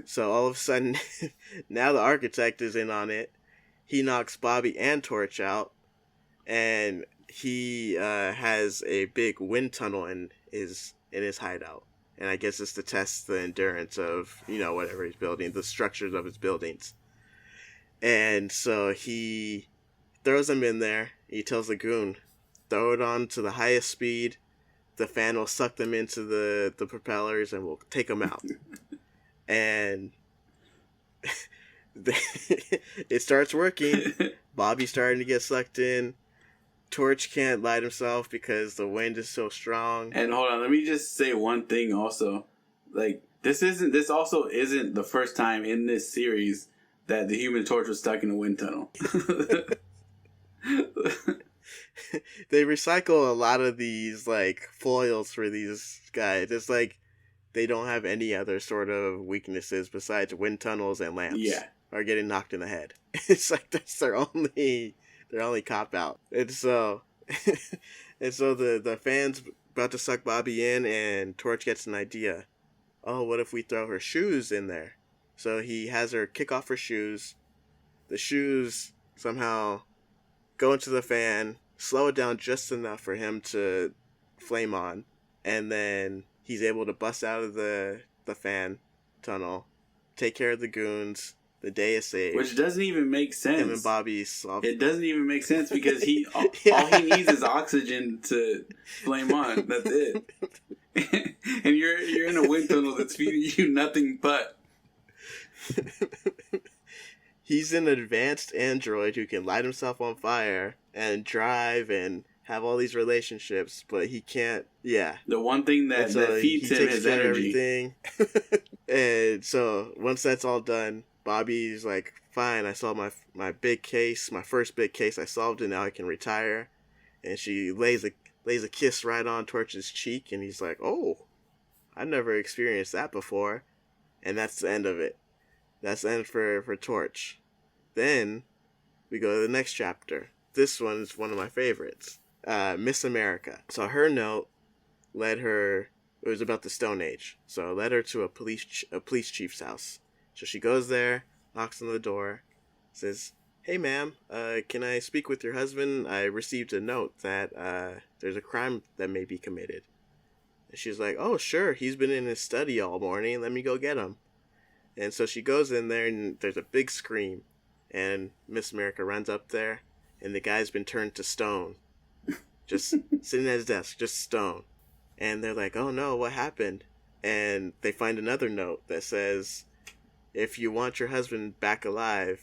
So all of a sudden, now the architect is in on it. He knocks Bobby and Torch out. And he has a big wind tunnel in his hideout. And I guess it's to test the endurance of, whatever he's building, the structures of his buildings. And so he throws them in there. He tells the goon, throw it on to the highest speed. The fan will suck them into the propellers and we'll take them out. And it starts working. Bobby's starting to get sucked in. Torch can't light himself because the wind is so strong. And hold on, let me just say one thing also. Like, this also isn't the first time in this series that the Human Torch was stuck in a wind tunnel. They recycle a lot of these, foils for these guys. It's like they don't have any other sort of weaknesses besides wind tunnels and lamps. Yeah. Or getting knocked in the head. It's like that's their only cop out. And so the fan's about to suck Bobby in, and Torch gets an idea. Oh, what if we throw her shoes in there? So he has her kick off her shoes. The shoes somehow go into the fan, slow it down just enough for him to flame on, and then he's able to bust out of the fan tunnel, take care of the goons. The day is saved. Which doesn't even make sense. Him and Bobby solve. It doesn't even make sense because all he needs is oxygen to flame on. That's it. And you're in a wind tunnel that's feeding you nothing but. He's an advanced android who can light himself on fire and drive and have all these relationships, but he can't. Yeah. The one thing that feeds him is energy. And so once that's all done, Bobby's like, fine, I solved my big case, my first big case. I solved it. Now I can retire. And she lays a kiss right on Torch's cheek, and he's like, oh, I've never experienced that before. And that's the end of it. That's the end for Torch. Then we go to the next chapter. This one is one of my favorites. Miss America. So her note led her. It was about the Stone Age, so led her to a police chief's house. So she goes there, knocks on the door, says, "Hey, ma'am, can I speak with your husband? I received a note that there's a crime that may be committed." And she's like, "Oh, sure, he's been in his study all morning. Let me go get him." And so she goes in there, and there's a big scream, and Miss America runs up there, and the guy's been turned to stone, just sitting at his desk, just stone. And they're like, "Oh no, what happened?" And they find another note that says, "If you want your husband back alive,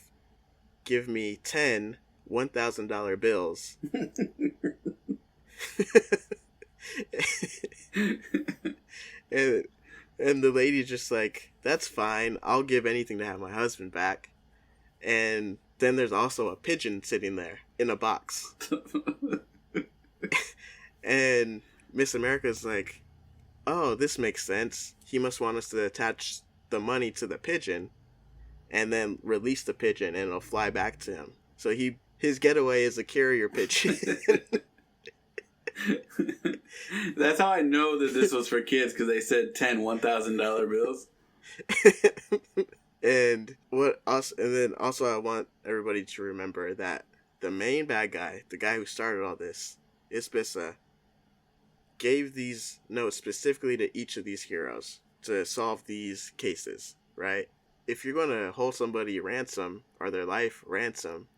give me 10 $1,000 bills." and the lady's just like, "That's fine. I'll give anything to have my husband back." And then there's also a pigeon sitting there in a box. And Miss America's like, "Oh, this makes sense. He must want us to attach the money to the pigeon and then release the pigeon and it'll fly back to him." So his getaway is a carrier pigeon. That's how I know that this was for kids, because they said 10 $1,000 bills. And then also I want everybody to remember that the main bad guy, the guy who started all this, Isbissa, gave these notes specifically to each of these heroes to solve these cases, right? If you're going to hold somebody ransom, or their life ransom,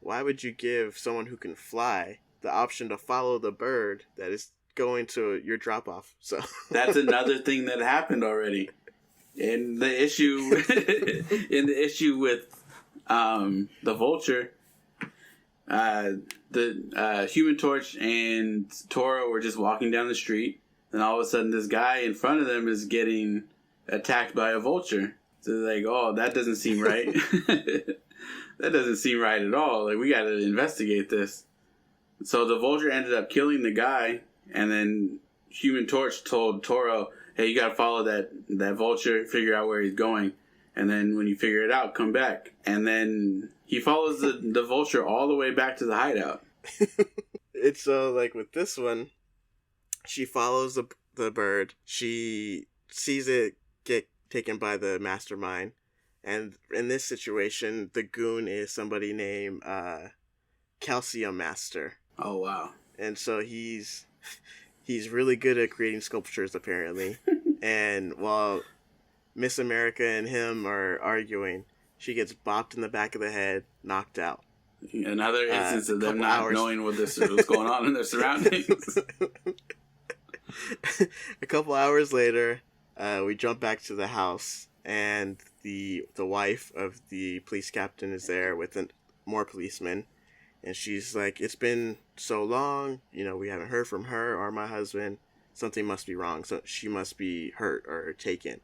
why would you give someone who can fly the option to follow the bird that is going to your drop-off? So that's another thing that happened already. In the issue with the Vulture, the Human Torch and Toro were just walking down the street, and all of a sudden this guy in front of them is getting attacked by a vulture. So they're like, "Oh, that doesn't seem right." That doesn't seem right at all. Like, we got to investigate this. So the vulture ended up killing the guy, and then Human Torch told Toro, "Hey, you got to follow that vulture, figure out where he's going, and then when you figure it out, come back." And then he follows the vulture all the way back to the hideout. It's like with this one, she follows the bird. She sees it get taken by the mastermind. And in this situation, the goon is somebody named Calcium Master. Oh, wow. And so he's really good at creating sculptures, apparently. And while Miss America and him are arguing, she gets bopped in the back of the head, knocked out. Another instance of them not knowing what's going on in their surroundings. A couple hours later, we jump back to the house, and the wife of the police captain is there with more policemen, and she's like, "It's been so long, we haven't heard from her or my husband. Something must be wrong. So she must be hurt or taken."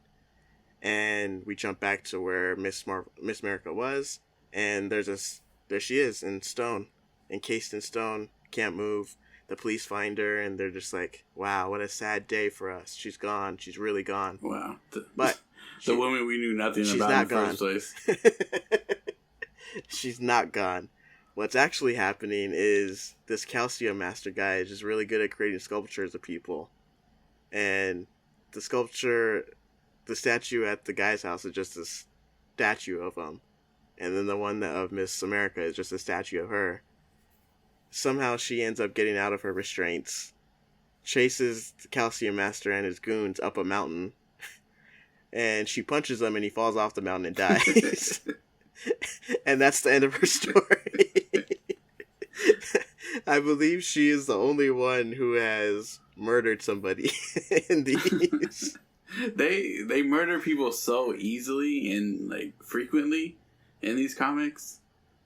And we jump back to where Miss America was, and there she is in stone, encased in stone, can't move. The police find her, and they're just like, "Wow, what a sad day for us. She's gone. She's really gone." Wow. But the woman we knew nothing about in the first place. She's not gone. What's actually happening is this Calcium Master guy is just really good at creating sculptures of people. And the statue at the guy's house is just a statue of him. And then the one of Miss America is just a statue of her. Somehow she ends up getting out of her restraints, chases the Calcium Master and his goons up a mountain, and she punches him and he falls off the mountain and dies. And that's the end of her story. I believe she is the only one who has murdered somebody in these. They murder people so easily and frequently in these comics.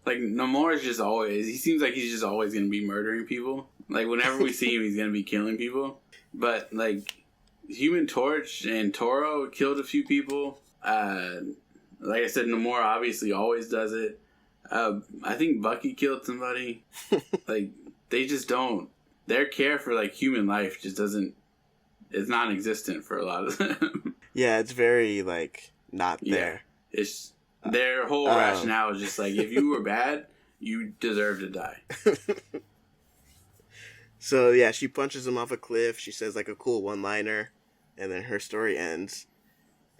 Namor is just always, he seems like he's just always going to be murdering people. Whenever we see him, he's going to be killing people. But Human Torch and Toro killed a few people. Like I said, Namor obviously always does it. I think Bucky killed somebody. They just don't. Their care for human life just doesn't. It's non-existent for a lot of them. Yeah, it's very not there. Yeah, it's their whole rationale is just if you were bad, you deserve to die. So yeah, she punches him off a cliff. She says like a cool one-liner, and then her story ends.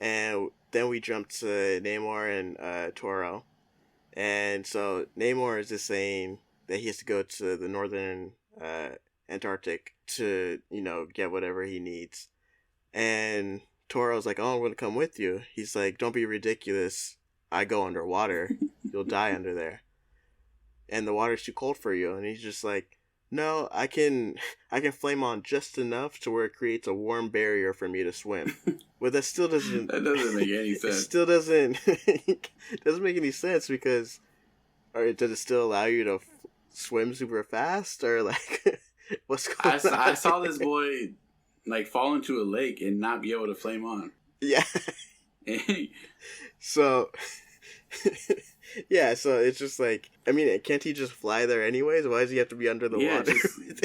And then we jump to Namor and Toro. And so Namor is just saying that he has to go to the northern Antarctic to, get whatever he needs. And Toro's like, oh, I'm going to come with you. He's like, don't be ridiculous. I go underwater. You'll die under there. And the water's too cold for you. And he's just like, no, I can flame on just enough to where it creates a warm barrier for me to swim. But that still doesn't... That doesn't make any sense. It still doesn't make any sense because... Or does it still allow you to swim super fast? Or like... What's going on? I saw this boy like fall into a lake and not be able to flame on. Yeah. So... Yeah, so it's just like, I mean, can't he just fly there anyways? Why does he have to be under the water?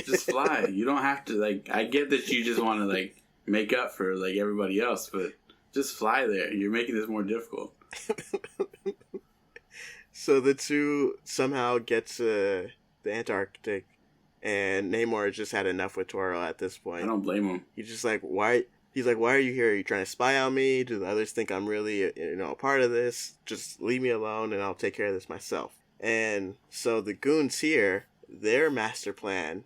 Just fly. You don't have to, like, I get that you just want to, like, make up for, like, everybody else, but just fly there. You're making this more difficult. So the two somehow get to the Antarctic, and Namor just had enough with Toro at this point. I don't blame him. He's just like, why? He's like, why are you here? Are you trying to spy on me? Do the others think I'm really, a part of this? Just leave me alone and I'll take care of this myself. And so the goons here, their master plan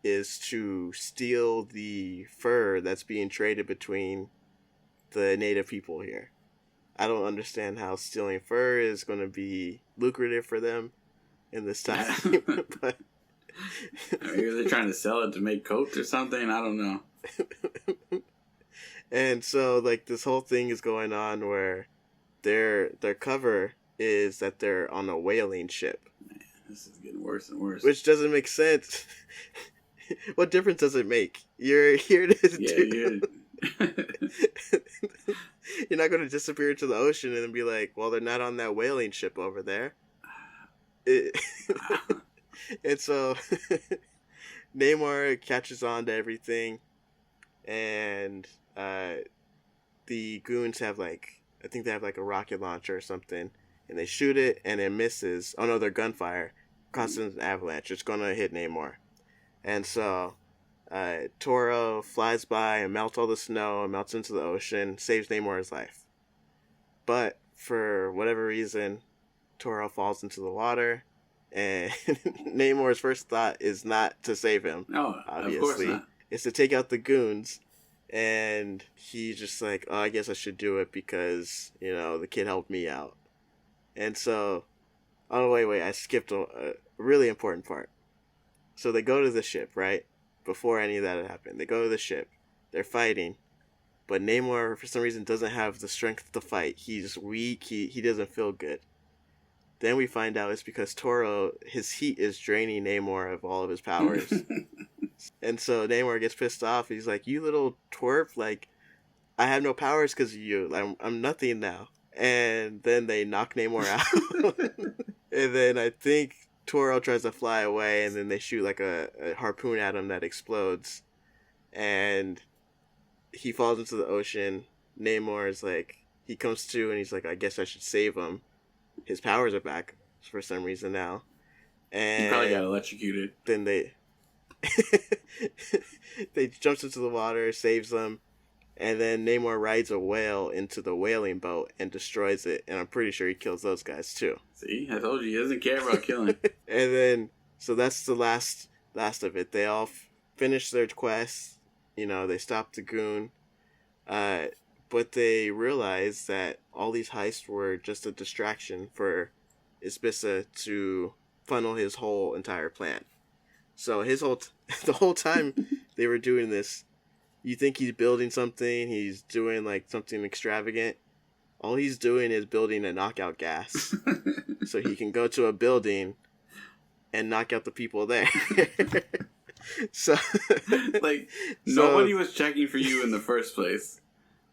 is to steal the fur that's being traded between the native people here. I don't understand how stealing fur is going to be lucrative for them in this time. But maybe they're trying to sell it to make coats or something. I don't know. And so, like, this whole thing is going on where their cover is that they're on a whaling ship. Man, this is getting worse and worse. Which doesn't make sense. What difference does it make? You're here to You're not going to disappear into the ocean and then be like, well, they're not on that whaling ship over there. And so, Namor catches on to everything, and the goons have I think they have a rocket launcher or something, and they shoot it and it misses. Oh no, their gunfire causes an avalanche. It's gonna hit Namor, and so Toro flies by and melts all the snow and melts into the ocean, saves Namor's life. But for whatever reason, Toro falls into the water, and Namor's first thought is not to save him. No, obviously. Of course not. It's to take out the goons. And he's just like, oh, I guess I should do it because, the kid helped me out. And so, oh, wait, I skipped a really important part. So they go to the ship, right? Before any of that had happened. They go to the ship. They're fighting. But Namor, for some reason, doesn't have the strength to fight. He's weak. He doesn't feel good. Then we find out it's because Toro, his heat is draining Namor of all of his powers. And so Namor gets pissed off. He's like, you little twerp, I have no powers because of you. I'm nothing now. And then they knock Namor out. And then I think Toro tries to fly away, and then they shoot a harpoon at him that explodes. And he falls into the ocean. Namor is he comes to, and he's like, I guess I should save him. His powers are back for some reason now. And he probably got electrocuted. Then they jumps into the water, saves them, and then Namor rides a whale into the whaling boat and destroys it, and I'm pretty sure he kills those guys too. See, I told you, he doesn't care about killing. And then, so that's the last of it. They all finish their quest. They stop the goon, but they realize that all these heists were just a distraction for Isbissa to funnel his whole entire plan. So the whole time they were doing this, you think he's building something, he's doing something extravagant. All he's doing is building a knockout gas. So he can go to a building and knock out the people there. So nobody was checking for you in the first place.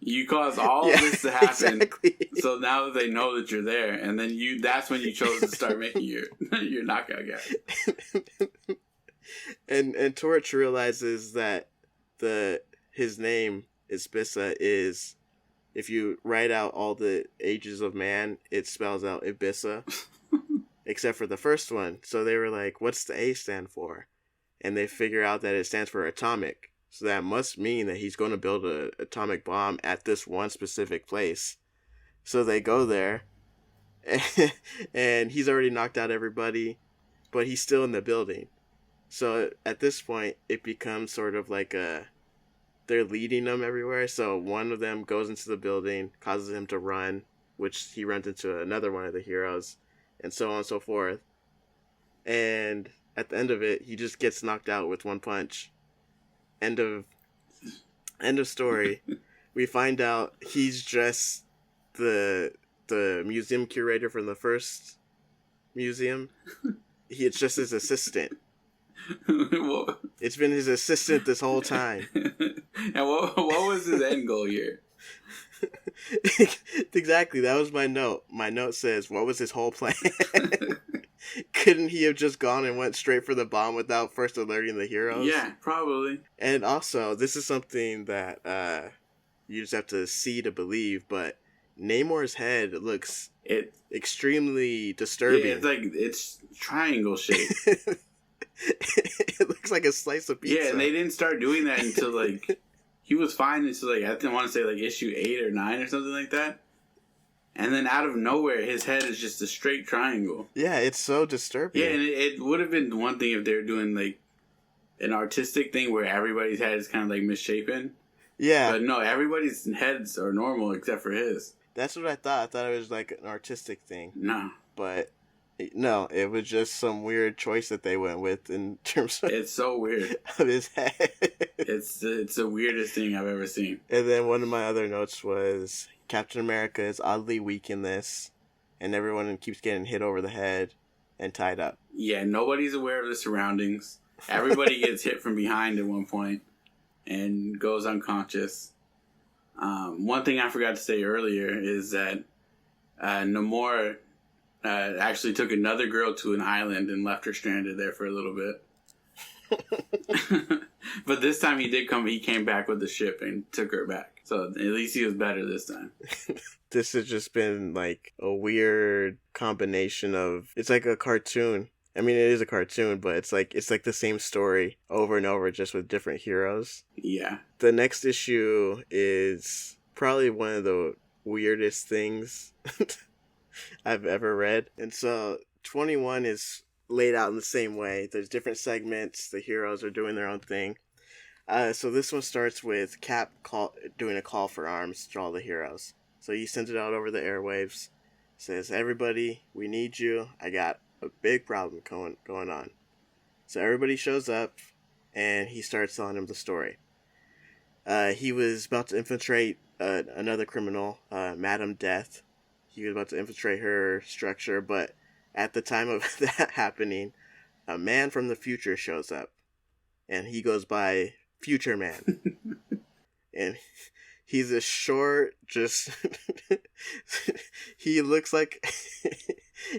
You caused all of this to happen. Exactly. So now that they know that you're there, and then that's when you chose to start making your knockout gas. And Torch realizes that his name Isbissa is, if you write out all the ages of man, it spells out Ibissa, except for the first one. So they were like, "What's the A stand for?" and they figure out that it stands for atomic. So that must mean that he's going to build an atomic bomb at this one specific place. So they go there, and he's already knocked out everybody, but he's still in the building. So at this point, it becomes sort of like they're leading them everywhere. So one of them goes into the building, causes him to run, which he runs into another one of the heroes, and so on and so forth. And at the end of it, he just gets knocked out with one punch. End of story. We find out he's just the museum curator from the first museum. It's just his assistant. It's been his assistant this whole time. And what was his end goal here? Exactly, that was my note. My note says, what was his whole plan? Couldn't he have just gone and went straight for the bomb without first alerting the heroes? Yeah, probably. And also, this is something that you just have to see to believe, but Namor's head looks extremely disturbing. Yeah, it's triangle shaped. It looks like a slice of pizza. Yeah, and they didn't start doing that until he was fine until I didn't want to say issue 8 or 9 or something like that. And then out of nowhere, his head is just a straight triangle. Yeah, it's so disturbing. Yeah, and it would have been one thing if they were doing an artistic thing where everybody's head is kind of misshapen. Yeah. But no, everybody's heads are normal except for his. That's what I thought. I thought it was an artistic thing. No. But no, it was just some weird choice that they went with in terms of... It's so weird. ...of his head. It's the weirdest thing I've ever seen. And then one of my other notes was Captain America is oddly weak in this, and everyone keeps getting hit over the head and tied up. Yeah, nobody's aware of the surroundings. Everybody gets hit from behind at one point and goes unconscious. One thing I forgot to say earlier is that Namor actually took another girl to an island and left her stranded there for a little bit. But this time he came back with the ship and took her back. So at least he was better this time. This has just been a weird combination of... It's like a cartoon. I mean, it is a cartoon, but it's like the same story over and over, just with different heroes. Yeah. The next issue is probably one of the weirdest things I've ever read. And so 21 is laid out in the same way. There's different segments. The heroes are doing their own thing. So this one starts with Cap doing a call for arms to all the heroes. So he sends it out over the airwaves. Says, everybody, we need you. I got a big problem going on. So everybody shows up, and he starts telling him the story. He was about to infiltrate another criminal, Madame Death. He was about to infiltrate her structure, but at the time of that happening, a man from the future shows up, and he goes by Future Man. And he's a short, just... he looks like...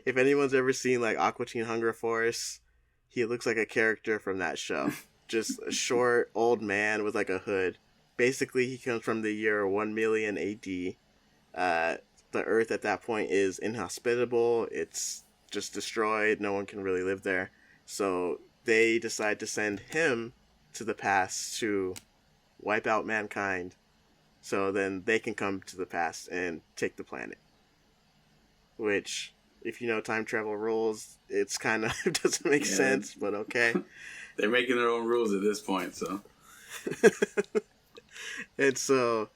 if anyone's ever seen Aqua Teen Hunger Force, he looks like a character from that show. Just a short, old man with a hood. Basically, he comes from the year 1 million AD. The Earth at that point is inhospitable. It's just destroyed. No one can really live there. So they decide to send him to the past to wipe out mankind. So then they can come to the past and take the planet. Which, if you know time travel rules, it's kind of doesn't make sense, but okay. They're making their own rules at this point, so. And so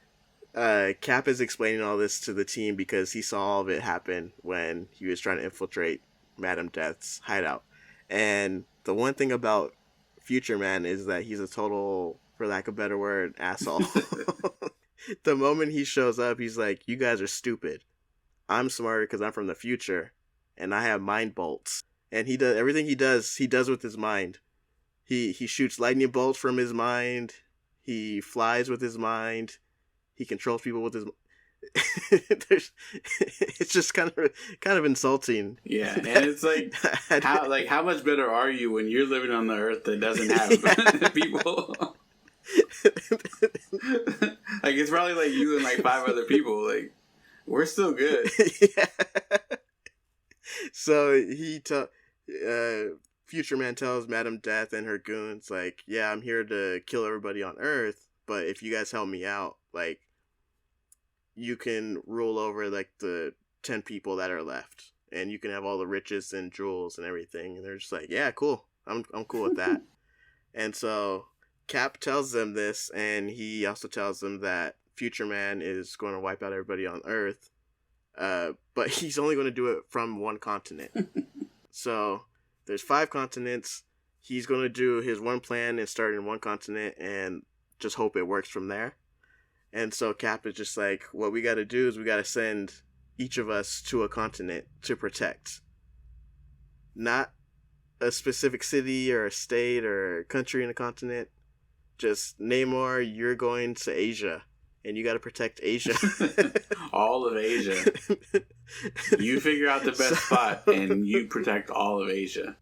Cap is explaining all this to the team because he saw all of it happen when he was trying to infiltrate Madame Death's hideout. And the one thing about Future Man is that he's a total, for lack of a better word, asshole. The moment he shows up, he's like, you guys are stupid. I'm smarter because I'm from the future, and I have mind bolts. And he does everything he does with his mind. He shoots lightning bolts from his mind. He flies with his mind. He controls people with his. It's just kind of insulting. Yeah, and it's how much better are you when you're living on the Earth that doesn't have people? It's probably you and 5 other people. We're still good. Yeah. So Future Man tells Madame Death and her goons, like, yeah, I'm here to kill everybody on Earth, but if you guys help me out, like, you can rule over, like, the 10 people that are left, and you can have all the riches and jewels and everything. And they're just like, yeah, cool. I'm cool with that. And so Cap tells them this, and he also tells them that Future Man is going to wipe out everybody on Earth, but he's only going to do it from one continent. So there's 5 continents. He's going to do his one plan and start in one continent and just hope it works from there. And so Cap is just like, what we got to do is we got to send each of us to a continent to protect. Not a specific city or a state or a country in a continent. Just, Namor, you're going to Asia, and you got to protect Asia. All of Asia. You figure out the best spot, and you protect all of Asia.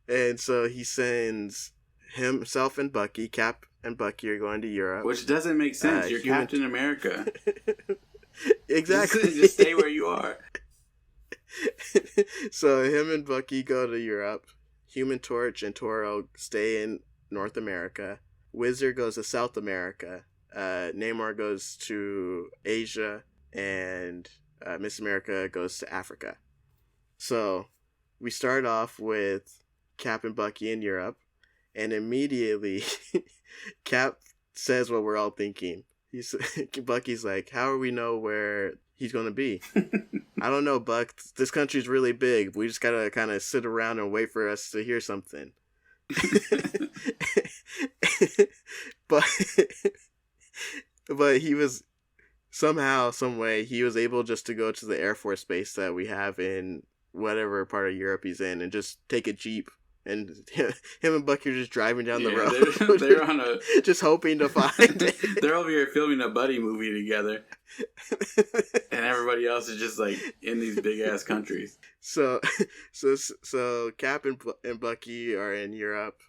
And so he sends himself and Bucky. Cap and Bucky are going to Europe. Which doesn't make sense. You're Captain America. Exactly. Just stay where you are. So him and Bucky go to Europe. Human Torch and Toro stay in North America. Whizzer goes to South America. Namor goes to Asia. And Miss America goes to Africa. So we start off with Cap and Bucky in Europe. And immediately Cap says what we're all thinking. Bucky's like, how do we know where he's going to be? I don't know, Buck. This country's really big. We just got to kind of sit around and wait for us to hear something. but he was somehow, some way, he was able just to go to the Air Force base that we have in whatever part of Europe he's in and just take a Jeep. And him and Bucky are just driving down the road. They're on a... just hoping to find it. They're over here filming a buddy movie together. And everybody else is just, like, in these big-ass countries. So Cap and Bucky are in Europe,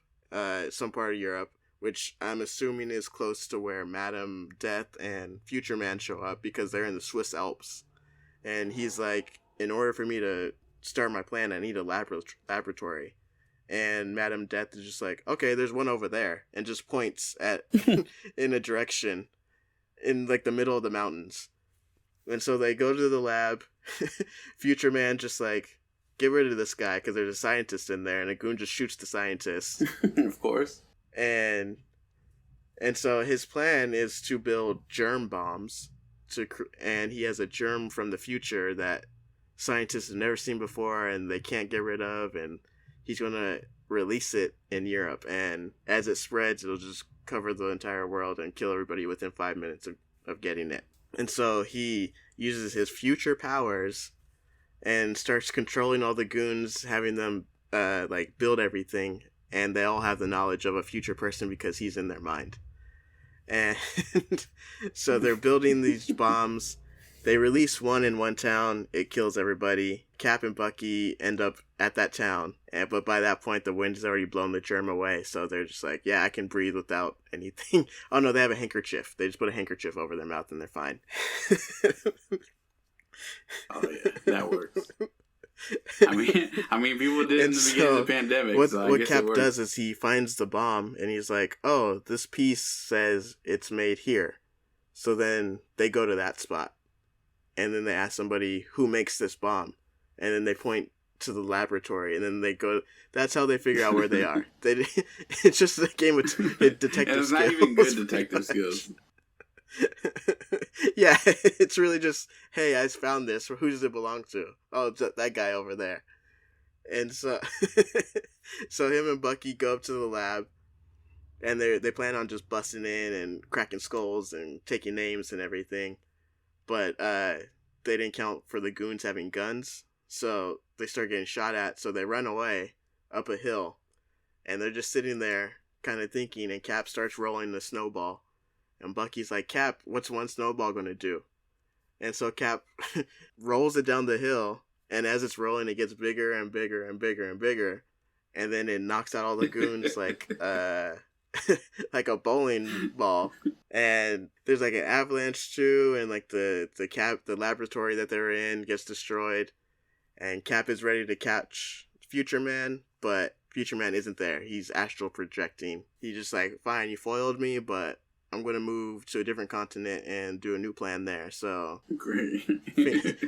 some part of Europe, which I'm assuming is close to where Madame Death and Future Man show up, because they're in the Swiss Alps. And he's like, in order for me to start my plan, I need a laboratory. And Madame Death is just like, okay, there's one over there, and just points at in a direction in like the middle of the mountains. And so they go to the lab. Future Man just like, get rid of this guy because there's a scientist in there, and a goon just shoots the scientist. Of course. And so his plan is to build germ bombs and he has a germ from the future that scientists have never seen before and they can't get rid of, and he's going to release it in Europe, and as it spreads, it'll just cover the entire world and kill everybody within 5 minutes of getting it. And so he uses his future powers and starts controlling all the goons, having them like build everything, and they all have the knowledge of a future person because he's in their mind. And so they're building these bombs. They release one in one town. It kills everybody. Cap and Bucky end up at that town. But by that point, the wind has already blown the germ away. So they're just like, yeah, I can breathe without anything. Oh, no, they have a handkerchief. They just put a handkerchief over their mouth and they're fine. Oh, yeah, that works. I mean, people did in the beginning of the pandemic. What Cap does is he finds the bomb and he's like, oh, this piece says it's made here. So then they go to that spot. And then they ask somebody who makes this bomb. And then they point to the laboratory. And then they go. That's how they figure out where they are. It's just a game of detective skills. And it's not even good detective skills. Yeah, it's really just, hey, I found this. Who does it belong to? Oh, it's that guy over there. And so, so him and Bucky go up to the lab. And they plan on just busting in and cracking skulls and taking names and everything. But they didn't count for the goons having guns, so they start getting shot at, so they run away up a hill, and they're just sitting there kind of thinking, and Cap starts rolling the snowball, and Bucky's like, Cap, what's one snowball going to do? And so Cap rolls it down the hill, and as it's rolling, it gets bigger and bigger and bigger and bigger, and then it knocks out all the goons like like a bowling ball. And there's like an avalanche too, and like the laboratory that they're in gets destroyed, and Cap is ready to catch Future Man, but Future Man isn't there. He's astral projecting. He's just like, fine, you foiled me, but I'm going to move to a different continent and do a new plan there. So, great.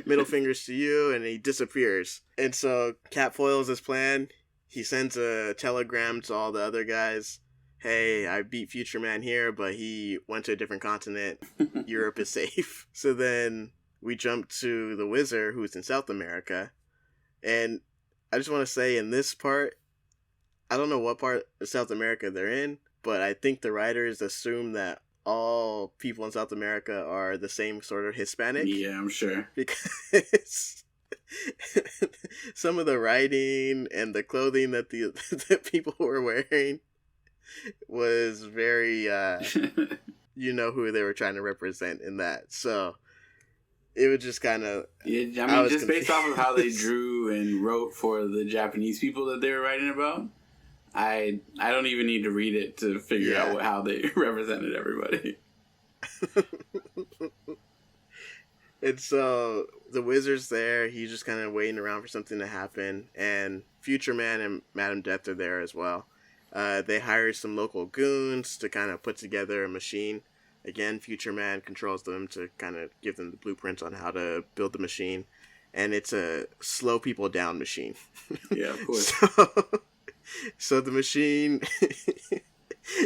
Middle fingers to you, and he disappears. And so Cap foils his plan. He sends a telegram to all the other guys. Hey, I beat Future Man here, but he went to a different continent. Europe is safe. So then we jump to the Whizzer, who's in South America. And I just want to say, in this part, I don't know what part of South America they're in, but I think the writers assume that all people in South America are the same sort of Hispanic. Yeah, I'm sure. Because some of the writing and the clothing that the people were wearing was very, you know who they were trying to represent in that. So it was just kind of... Yeah, I mean, just based off of how they drew and wrote for the Japanese people that they were writing about, I don't even need to read it to figure out how they represented everybody. And so the Whizzer's there. He's just kind of waiting around for something to happen. And Future Man and Madame Death are there as well. They hire some local goons to kind of put together a machine. Again, Future Man controls them to kind of give them the blueprints on how to build the machine. And it's a slow people down machine. Yeah, of course. So the machine,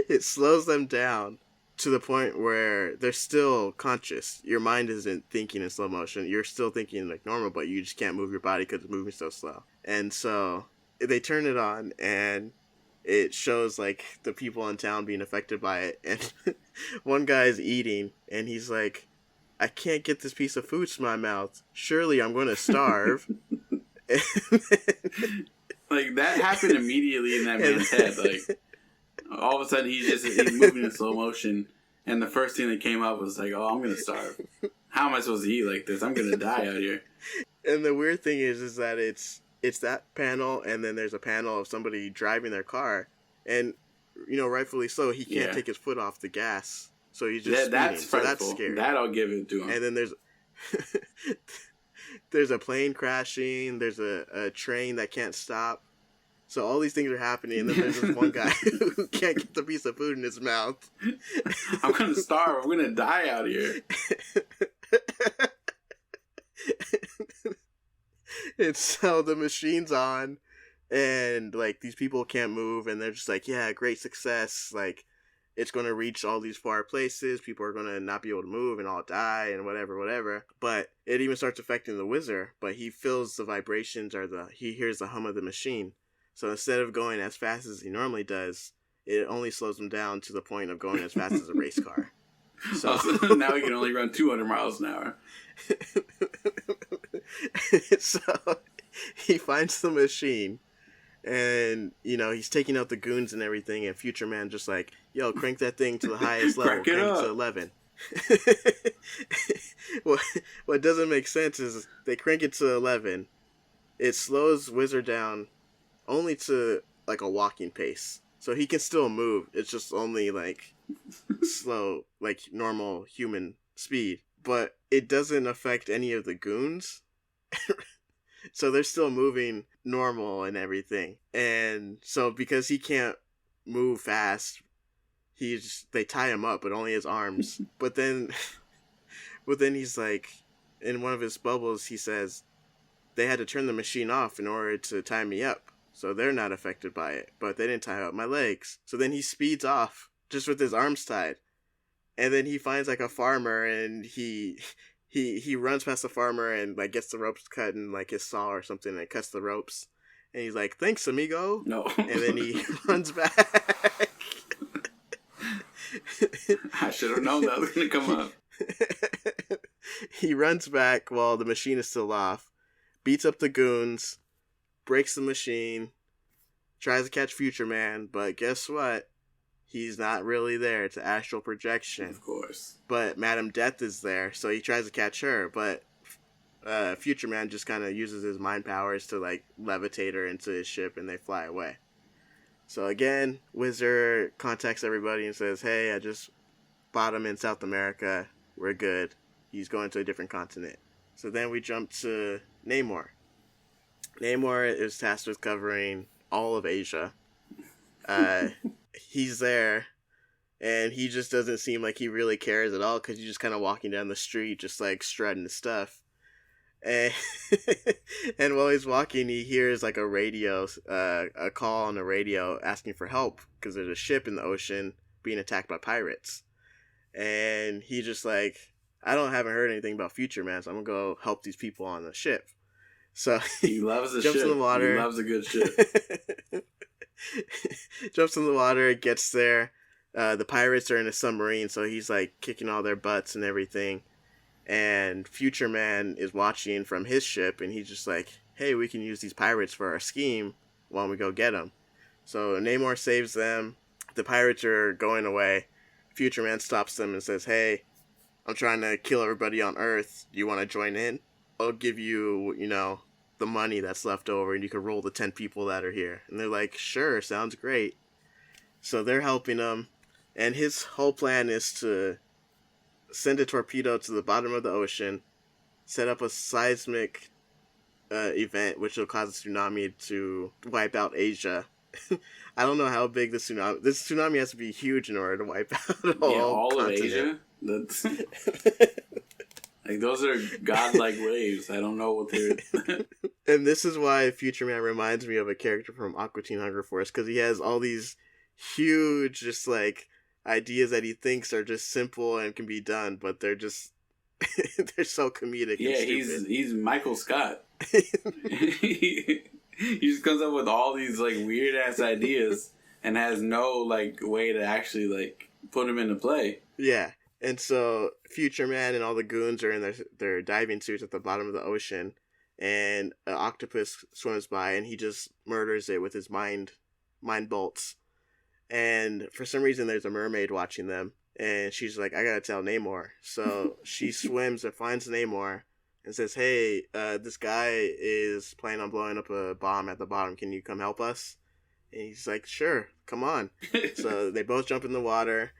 it slows them down to the point where they're still conscious. Your mind isn't thinking in slow motion. You're still thinking like normal, but you just can't move your body because it's moving so slow. And so they turn it on, and it shows like the people in town being affected by it. And one guy's eating, and he's like, I can't get this piece of food to my mouth. Surely I'm going to starve. Like, that happened immediately in that man's head. Like, all of a sudden, he's moving in slow motion, and the first thing that came up was like, oh, I'm going to starve. How am I supposed to eat like this? I'm going to die out here. And the weird thing is that it's that panel, and then there's a panel of somebody driving their car, and, you know, rightfully so, he can't take his foot off the gas, so he's just speeding. That's frightful. So that's scary. That I'll give it to him. And then there's a plane crashing, there's a train that can't stop. So all these things are happening, and then there's this one guy who can't get the piece of food in his mouth. I'm going to starve. I'm going to die out here. And so the machine's on, and, like, these people can't move, and they're just like, yeah, great success. Like, it's going to reach all these far places. People are going to not be able to move and all die and whatever. But it even starts affecting the Whizzer, but he feels the vibrations he hears the hum of the machine. So instead of going as fast as he normally does, it only slows him down to the point of going as fast as a race car. So now he can only run 200 miles an hour. So he finds the machine, and, you know, he's taking out the goons and everything, and Future Man just like, yo, crank that thing to the highest level, crank it to 11. What doesn't make sense is they crank it to 11. It slows Whizzer down only to, like, a walking pace. So he can still move. It's just only, like, slow, like, normal human speed. But it doesn't affect any of the goons. So they're still moving normal and everything. And so because he can't move fast, they tie him up, but only his arms. But then he's like, in one of his bubbles, he says, they had to turn the machine off in order to tie me up. So they're not affected by it, but they didn't tie up my legs. So then he speeds off just with his arms tied. And then he finds, like, a farmer, and he runs past the farmer and, like, gets the ropes cut in, like, his saw or something, and cuts the ropes. And he's like, thanks, amigo. No. And then he runs back. I should have known that was going to come up. He runs back while the machine is still off, beats up the goons, breaks the machine, tries to catch Future Man, but guess what? He's not really there. It's astral projection. Of course. But Madame Death is there, so he tries to catch her, but Future Man just kind of uses his mind powers to, like, levitate her into his ship, and they fly away. So again, Whizzer contacts everybody and says, hey, I just bought him in South America. We're good. He's going to a different continent. So then we jump to Namor. Namor is tasked with covering all of Asia. He's there, and he just doesn't seem like he really cares at all, because he's just kind of walking down the street, just like strutting his stuff. And, and while he's walking, he hears like a call on the radio asking for help, because there's a ship in the ocean being attacked by pirates. And he just like, haven't heard anything about Future Man, so I'm gonna go help these people on the ship. So he loves the jumps ship. in the water. He loves a good ship. Jumps in the water, gets there. The pirates are in a submarine, so he's like kicking all their butts and everything. And Future Man is watching from his ship, and he's just like, hey, we can use these pirates for our scheme. Why don't we go get them? So Namor saves them. The pirates are going away. Future Man stops them and says, hey, I'm trying to kill everybody on Earth. Do you want to join in? I'll give you, the money that's left over, and you can roll the 10 people that are here. And they're like, sure, sounds great. So they're helping him, and his whole plan is to send a torpedo to the bottom of the ocean, set up a seismic event, which will cause a tsunami to wipe out Asia. I don't know how big this tsunami has to be huge in order to wipe out all continent. of Asia. That's like, those are godlike waves. I don't know what they're. And this is why Future Man reminds me of a character from Aqua Teen Hunger Force, because he has all these huge, just like, ideas that he thinks are just simple and can be done, but they're just they're so comedic. Yeah, and stupid. he's Michael Scott. He just comes up with all these like weird ass ideas and has no like way to actually like put them into play. Yeah, and so Future Man and all the goons are in their diving suits at the bottom of the ocean, and an octopus swims by, and he just murders it with his mind bolts. And for some reason, there's a mermaid watching them, and she's like, I gotta tell Namor. So she swims and finds Namor and says, hey, this guy is planning on blowing up a bomb at the bottom. Can you come help us? And he's like, sure, come on. So they both jump in the water.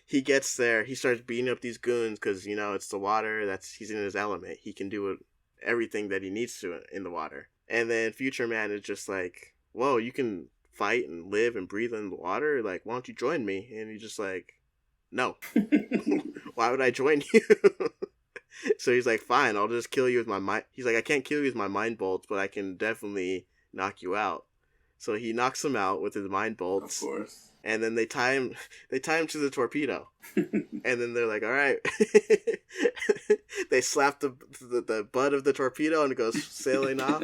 He gets there. He starts beating up these goons because, it's the water. He's in his element. He can do everything that he needs to in the water. And then Future Man is just like, whoa, you can fight and live and breathe in the water? Like, why don't you join me? And he's just like, no. Why would I join you? So he's like, fine, I'll just kill you with my mind. He's like, I can't kill you with my mind bolts, but I can definitely knock you out. So he knocks him out with his mind bolts. Of course. And then they tie him to the torpedo. And then they're like, all right. They slap the butt of the torpedo, and it goes sailing off.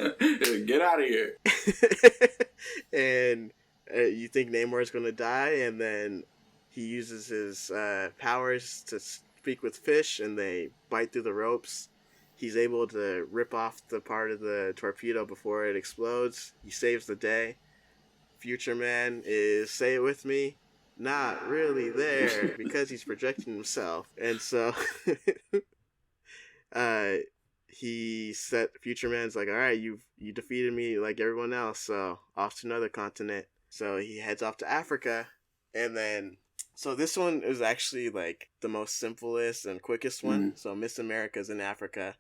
Get out of here. And you think Namor is going to die, and then he uses his powers to speak with fish, and they bite through the ropes. He's able to rip off the part of the torpedo before it explodes. He saves the day. Future Man is, say it with me, not really there, because he's projecting himself. And so Future Man's like, all right, you defeated me like everyone else, so off to another continent. So he heads off to Africa, and then so this one is actually like the most simplest and quickest one. So Miss America's in Africa.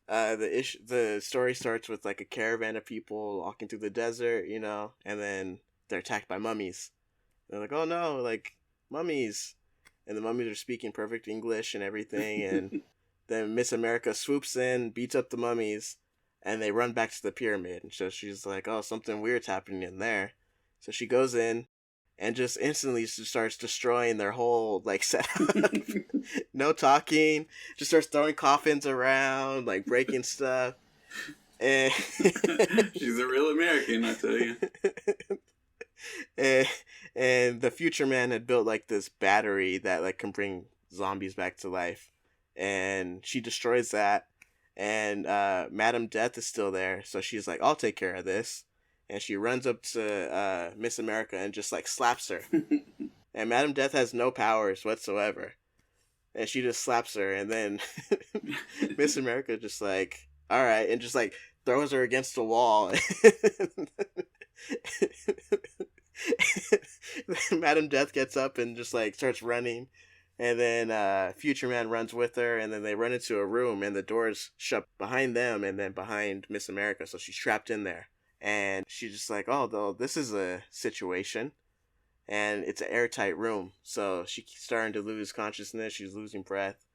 The story starts with like a caravan of people walking through the desert, and then they're attacked by mummies. They're like, oh no, like mummies, and the mummies are speaking perfect English and everything, and then Miss America swoops in, beats up the mummies, and they run back to the pyramid. And so she's like, oh, something weird's happening in there. So she goes in and just instantly starts destroying their whole like setup. No talking, just starts throwing coffins around, like breaking stuff. And she's a real American, I tell you. And the Future Man had built like this battery that like can bring zombies back to life, and she destroys that. And Madame Death is still there, so she's like, I'll take care of this. And she runs up to Miss America and just like slaps her. And Madame Death has no powers whatsoever. And she just slaps her, and then Miss America just like, all right, and just like throws her against the wall. Madame Death gets up and just like starts running, and then Future Man runs with her, and then they run into a room, and the doors shut behind them and then behind Miss America, so she's trapped in there. And she's just like, oh, though, this is a situation. And it's an airtight room. So she's starting to lose consciousness. She's losing breath.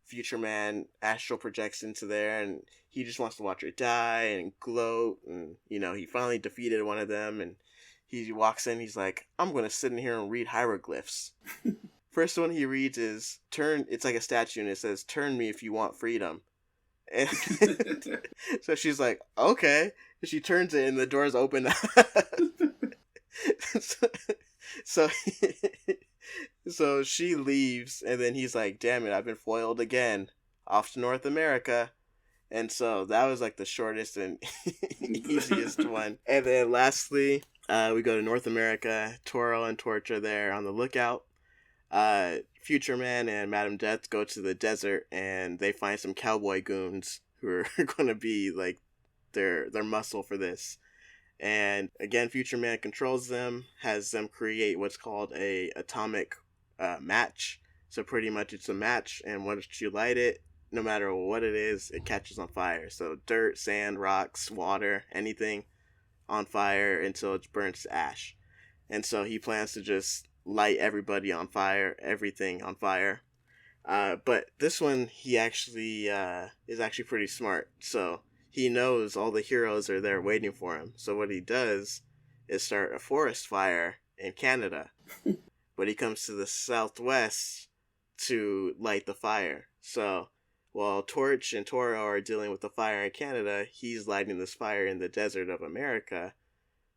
Future Man astral projects into there, and he just wants to watch her die and gloat. And, he finally defeated one of them. And he walks in. He's like, I'm going to sit in here and read hieroglyphs. First one he reads is, it's like a statue, and it says, turn me if you want freedom. And so she's like, okay. And she turns it, and the doors open. so, so she leaves, and then he's like, damn it, I've been foiled again. Off to North America. And so that was like the shortest and easiest one. And then lastly, we go to North America. Toro and Torch are there on the lookout. Future Man and Madame Death go to the desert, and they find some cowboy goons who are going to be like their muscle for this. And again, Future Man controls them, has them create what's called a atomic match. So pretty much it's a match, and once you light it, no matter what it is, it catches on fire. So dirt, sand, rocks, water, anything on fire until it burns to ash. And so he plans to just light everybody on fire, everything on fire. But this one, he actually is actually pretty smart. So he knows all the heroes are there waiting for him. So what he does is start a forest fire in Canada. But he comes to the southwest to light the fire. So while Torch and Toro are dealing with the fire in Canada, he's lighting this fire in the desert of America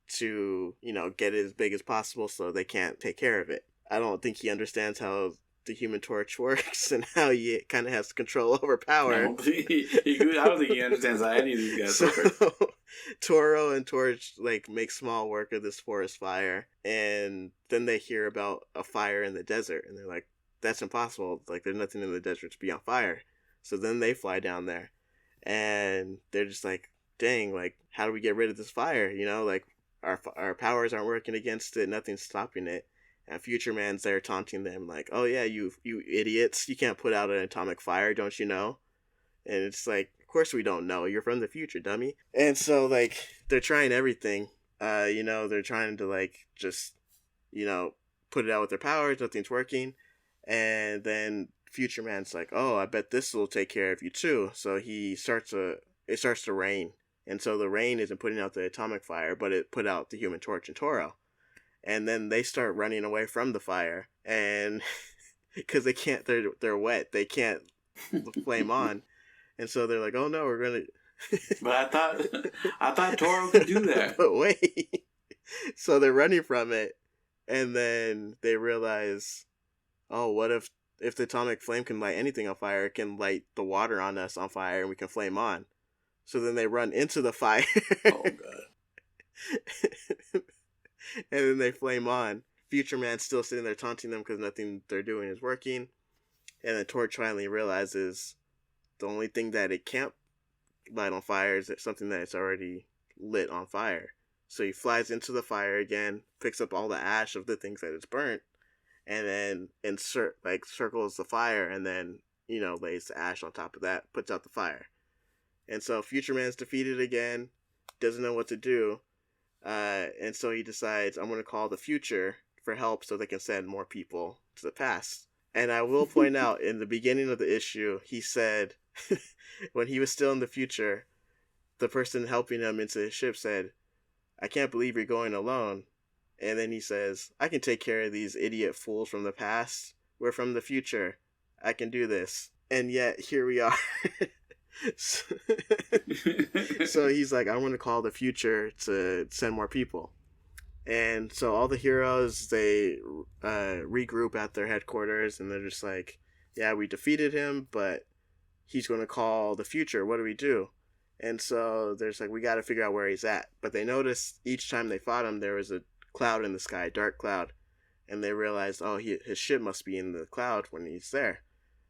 to, get it as big as possible so they can't take care of it. I don't think he understands how the Human Torch works and how he kind of has control over power. I don't think he understands how any of these guys work. Toro and Torch make small work of this forest fire, and then they hear about a fire in the desert, and they're like, that's impossible. There's nothing in the desert to be on fire. So then they fly down there, and they're just like, dang, how do we get rid of this fire? Our powers aren't working against it. Nothing's stopping it. And Future Man's there taunting them like, oh yeah, you idiots. You can't put out an atomic fire, don't you know? And it's like, of course we don't know. You're from the future, dummy. And so, they're trying everything. They're trying to, just, put it out with their powers. Nothing's working. And then Future Man's like, oh, I bet this will take care of you too. So it starts to rain. And so the rain isn't putting out the atomic fire, but it put out the Human Torch and Toro. And then they start running away from the fire, and because they can't, they're wet, they can't flame on, and so they're like, "Oh no, we're gonna." But I thought Toro could do that. But wait, so they're running from it, and then they realize, oh, what if the atomic flame can light anything on fire? It can light the water on us on fire, and we can flame on. So then they run into the fire. Oh god. And then they flame on. Future Man's still sitting there taunting them because nothing they're doing is working. And then Torch finally realizes the only thing that it can't light on fire is something that's already lit on fire. So he flies into the fire again, picks up all the ash of the things that it's burnt, and then circles the fire, and then, lays the ash on top of that, puts out the fire. And so Future Man's defeated again, doesn't know what to do. And so he decides, I'm going to call the future for help so they can send more people to the past. And I will point out, in the beginning of the issue, he said, when he was still in the future, the person helping him into his ship said, I can't believe you're going alone. And then he says, I can take care of these idiot fools from the past. We're from the future. I can do this. And yet, here we are. So he's like, I want to call the future to send more people. And so all the heroes, they regroup at their headquarters, and they're just like, yeah, we defeated him, but he's going to call the future. What do we do? And so there's we got to figure out where he's at. But they noticed each time they fought him, there was a cloud in the sky, dark cloud. And they realized, oh, his ship must be in the cloud when he's there.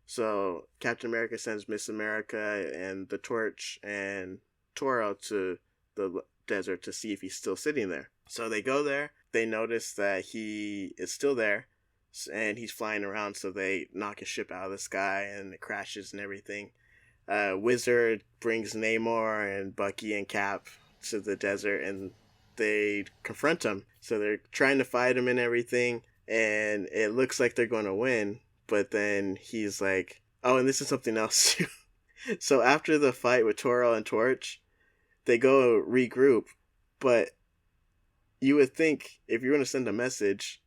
So Captain America sends Miss America and the Torch and Toro to the desert to see if he's still sitting there. So they go there. They notice that he is still there, and he's flying around. So they knock his ship out of the sky, and it crashes and everything. Whizzer brings Namor and Bucky and Cap to the desert and they confront him. So they're trying to fight him and everything, and it looks like they're going to win, but then he's like, oh, and this is something else too. So after the fight with Toro and Torch, they go regroup, but you would think if you're going to send a message,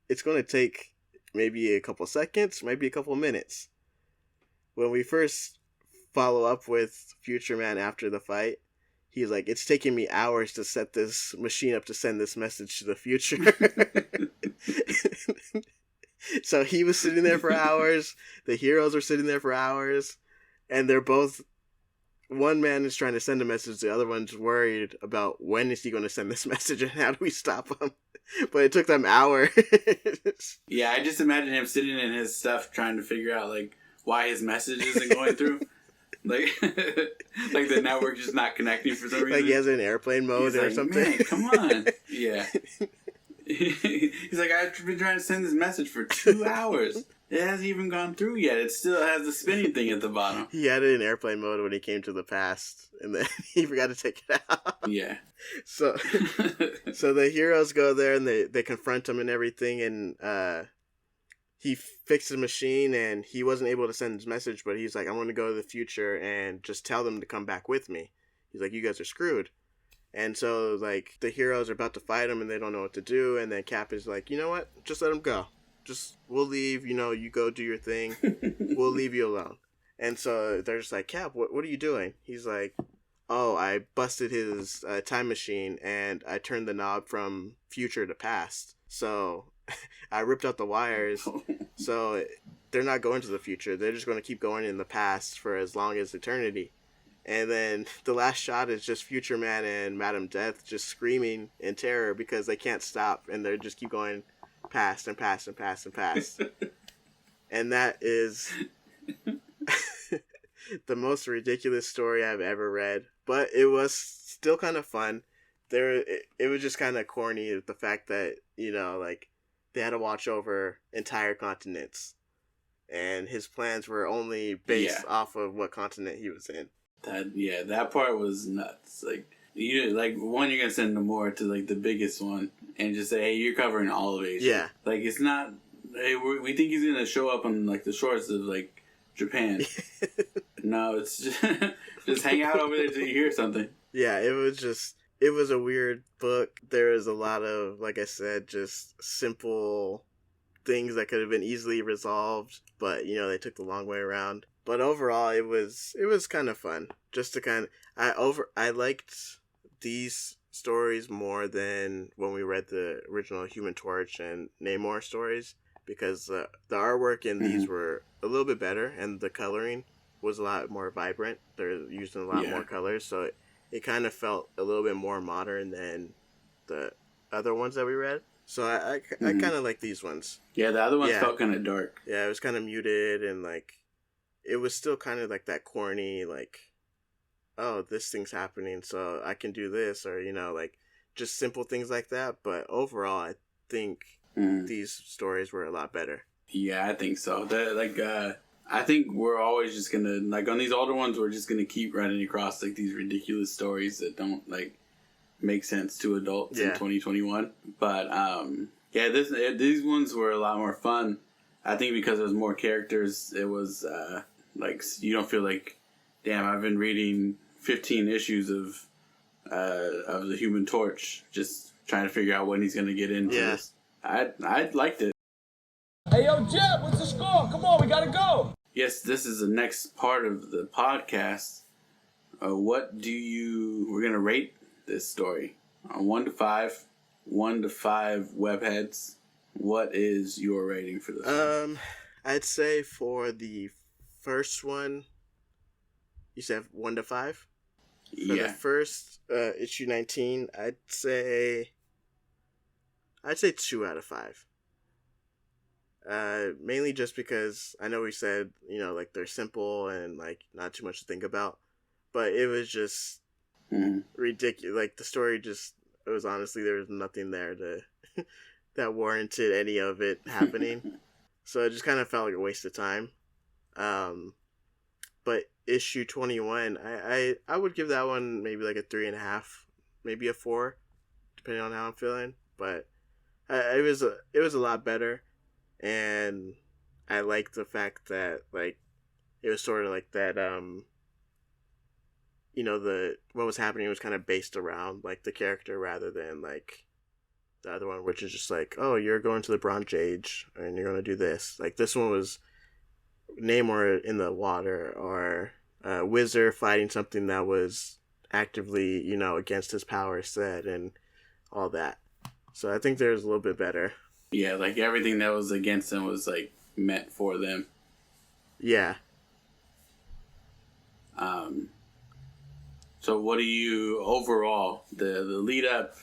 it's going to take maybe a couple seconds, maybe a couple minutes. When we first follow up with Future Man after the fight, he's like, it's taking me hours to set this machine up to send this message to the future. So he was sitting there for hours, the heroes were sitting there for hours, and they're both, one man is trying to send a message, the other one's worried about when is he going to send this message and how do we stop him. But it took them hours. Yeah, I just imagine him sitting in his stuff trying to figure out like why his message isn't going through. Like the network just not connecting for some reason. Like he has an airplane mode. He's or like, something. Man, come on. Yeah. He's like, I've been trying to send this message for 2 hours. It hasn't even gone through yet. It still has the spinning thing at the bottom. He had it in airplane mode when he came to the past, and then he forgot to take it out. Yeah. So the heroes go there, and they confront him and everything, and he fixed the machine, and he wasn't able to send his message, but he's like, I'm going to go to the future and just tell them to come back with me. He's like, you guys are screwed. And so, like, the heroes are about to fight him, and they don't know what to do, and then Cap is like, you know what? Just let him go. Just, we'll leave, you go do your thing. We'll leave you alone. And so they're just like, Cap, what are you doing? He's like, oh, I busted his time machine, and I turned the knob from future to past. So I ripped out the wires, so they're not going to the future. They're just going to keep going in the past for as long as eternity. And then the last shot is just Future Man and Madame Death just screaming in terror because they can't stop, and they just keep going past and past and past and past. And that is the most ridiculous story I've ever read. But it was still kind of fun. It was just kind of corny, the fact that, like, they had to watch over entire continents. And his plans were only based off of what continent he was in. That part was nuts. Like, you're gonna send Namor to like the biggest one and just say, hey, you're covering all of Asia. Yeah. Like, it's not. Hey, we think he's gonna show up on like the shores of like Japan. No, it's just hang out over there till you hear something. Yeah, it was a weird book. There was a lot of, like I said, just simple things that could have been easily resolved, but they took the long way around. But overall, it was kind of fun. Just to I liked these stories more than when we read the original Human Torch and Namor stories, because the artwork in these were a little bit better, and the coloring was a lot more vibrant. They're using a lot more colors, so it kind of felt a little bit more modern than the other ones that we read. So I kind of like these ones. Yeah, the other ones felt kind of dark. Yeah, it was kind of muted, and like it was still kind of like that corny, like, oh, this thing's happening, so I can do this, or like just simple things like that. But overall, I think these stories were a lot better. Yeah, I think so. I think we're always just gonna, like, on these older ones, we're just gonna keep running across like these ridiculous stories that don't like make sense to adults in 2021. But these ones were a lot more fun. I think because there was more characters, it was like, you don't feel like, damn, I've been reading 15 issues of the Human Torch, just trying to figure out when he's gonna get into this. I liked it. Hey, yo, Jeb, what's the score? Come on, we gotta go. Yes, this is the next part of the podcast. We're gonna rate this story on 1 to 5. 1 to 5 webheads. What is your rating for this? I'd say for the first one, you said 1 to 5. For the first issue 19, I'd say 2 out of 5. Mainly just because I know we said, like, they're simple and like not too much to think about, but it was just ridiculous. Like, the story it was honestly, there was nothing there that warranted any of it happening. So it just kind of felt like a waste of time. But issue 21, I would give that one maybe like a 3.5, maybe a 4, depending on how I'm feeling. But it was a lot better, and I liked the fact that like it was sort of like that the what was happening was kind of based around like the character rather than like the other one, which is just like, oh, you're going to the Bronze Age and you're going to do this. Like this one was Namor in the water, or Whizzer fighting something that was actively, against his power set and all that. So I think there's a little bit better. Yeah, like everything that was against them was like meant for them. Yeah. So what do you overall, the lead up,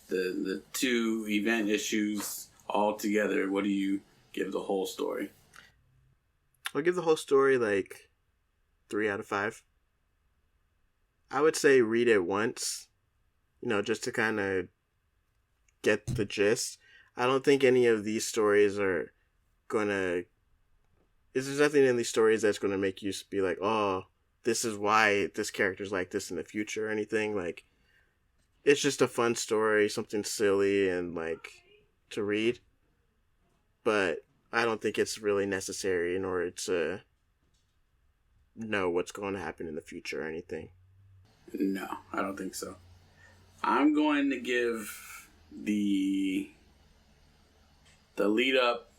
the two event issues all together, what do you give the whole story? I'll give the whole story like 3 out of 5. I would say read it once, just to kind of get the gist. I don't think any of these stories are gonna. There's nothing in these stories that's gonna make you be like, oh, this is why this character's like this in the future or anything. Like, it's just a fun story, something silly and like to read. But I don't think it's really necessary in order to know what's going to happen in the future or anything. No, I don't think so. I'm going to give the lead up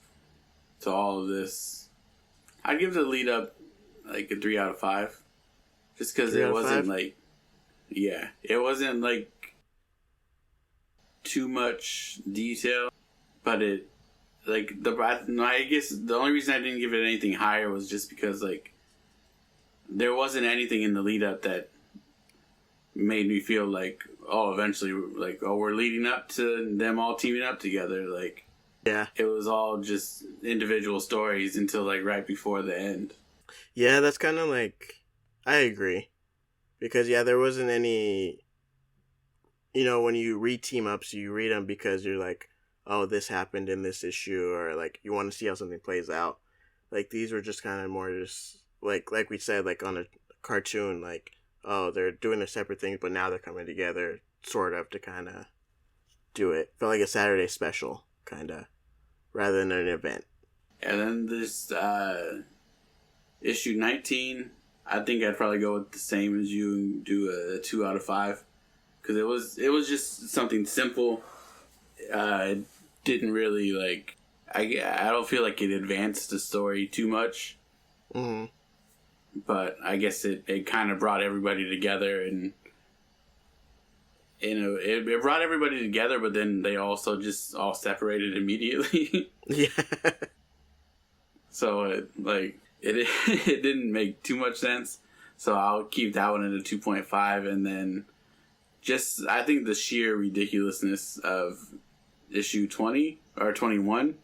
to all of this. I'd give the lead up like a 3 out of 5. Just because it wasn't like, yeah, it wasn't like too much detail, but it, like, I guess the only reason I didn't give it anything higher was just because, like, there wasn't anything in the lead up that made me feel like, oh, eventually, like, oh, we're leading up to them all teaming up together. Like, yeah, it was all just individual stories until, like, right before the end. Yeah, that's kind of like, I agree. Because, yeah, there wasn't any, when you read team ups, you read them because you're like, oh, this happened in this issue, or like you want to see how something plays out. Like these were just kind of more just like we said, like on a cartoon, like, oh, they're doing their separate things, but now they're coming together, sort of, to kind of do it. Felt like a Saturday special, kind of, rather than an event. And then this issue 19, I think I'd probably go with the same as you and do a 2 out of 5, because it was just something simple. It didn't really like. I don't feel like it advanced the story too much. Mm-hmm. But I guess it kind of brought everybody together, and it brought everybody together. But then they also just all separated immediately. Yeah. So it didn't make too much sense. So I'll keep that one at a 2.5, and then just I think the sheer ridiculousness of issue 20 or 21.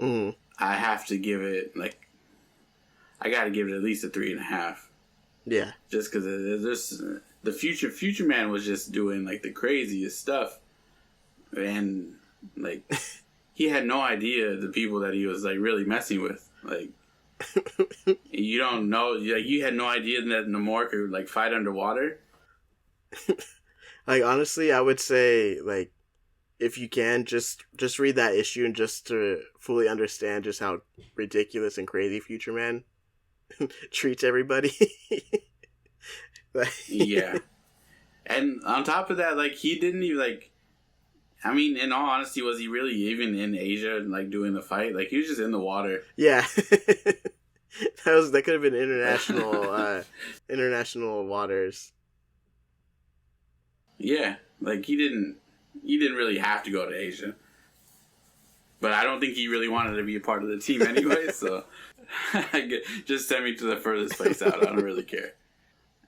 Mm-hmm. I have to give it I gotta give it at least a 3.5. Yeah. Just because the future man was just doing like the craziest stuff, and like he had no idea the people that he was like really messing with. Like you don't know, like you had no idea that Namor could like fight underwater. Like honestly, I would say like if you can just read that issue and just to fully understand just how ridiculous and crazy Future Man treats everybody. Yeah. And on top of that, like he didn't even like, I mean, in all honesty, was he really even in Asia like doing the fight? Like he was just in the water. Yeah. that could have been international waters. Yeah, like he didn't really have to go to Asia. But I don't think he really wanted to be a part of the team anyway, so just send me to the furthest place out. I don't really care.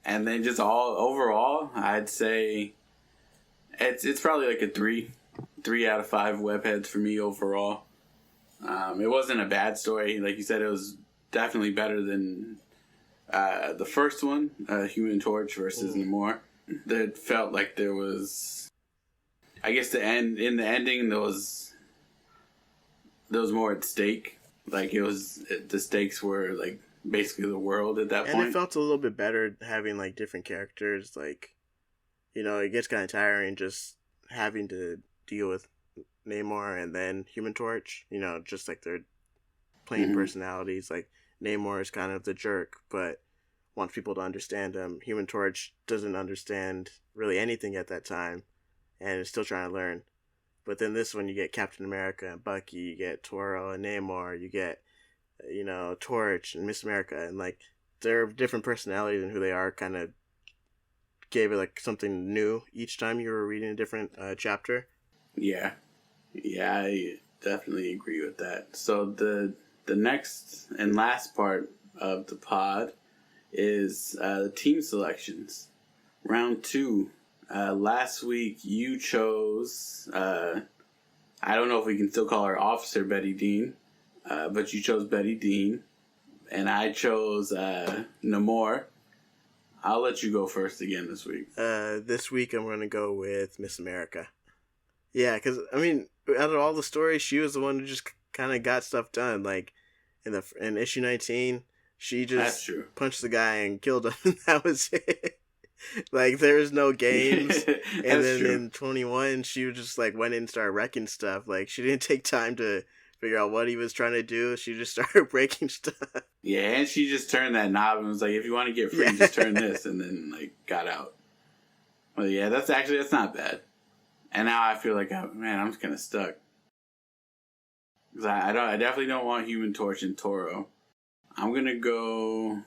And then just overall, I'd say it's probably like a 3 out of 5 webheads for me overall. It wasn't a bad story. Like you said, it was definitely better than the first one, Human Torch versus Namor. That felt like there was, I guess in the ending there was more at stake. Like the stakes were like basically the world at that and point. And it felt a little bit better having, like, different characters. Like, you know, it gets kind of tiring just having to deal with Namor and then Human Torch. You know, just like their plain personalities. Like, Namor is kind of the jerk, but wants people to understand him. Human Torch doesn't understand really anything at that time and is still trying to learn. But then this one, you get Captain America and Bucky, you get Toro and Namor, you get, you know, Torch and Miss America, and, like, their different personalities and who they are kind of gave it, like, something new each time you were reading a different chapter. Yeah, I definitely agree with that. So the next and last part of the pod is the team selections. Round 2. Last week you chose, I don't know if we can still call her Officer Betty Dean, but you chose Betty Dean, and I chose Namor. I'll let you go first again this week. This week I'm going to go with Miss America. Yeah, because, I mean, out of all the stories, she was the one who just kind of got stuff done. Like, in issue 19, she just punched the guy and killed him, and that was it. Like, there was no games. And then in 21, she just, like, went in and started wrecking stuff. Like, she didn't take time to figure out what he was trying to do. She just started breaking stuff. Yeah, and she just turned that knob and was like, if you want to get free, just turn this, and then, like, got out. Well, yeah, that's not bad. And now I feel like, I'm just kind of stuck. Because I definitely don't want Human Torch and Toro. I'm going to go...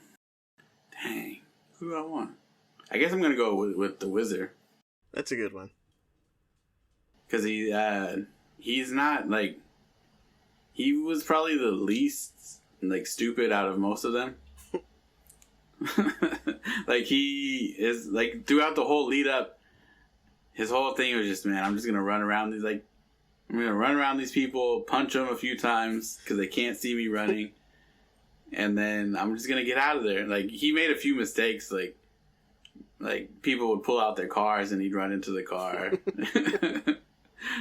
Dang, who do I want? I guess I'm going to go with the Whizzer. That's a good one. Because he's not, like... He was probably the least, like, stupid out of most of them. Like, he is, like, throughout the whole lead up, his whole thing was just, man, I'm just going to run around these, like... I'm going to run around these people, punch them a few times, because they can't see me running. And then I'm just going to get out of there. Like, he made a few mistakes, like people would pull out their cars and he'd run into the car.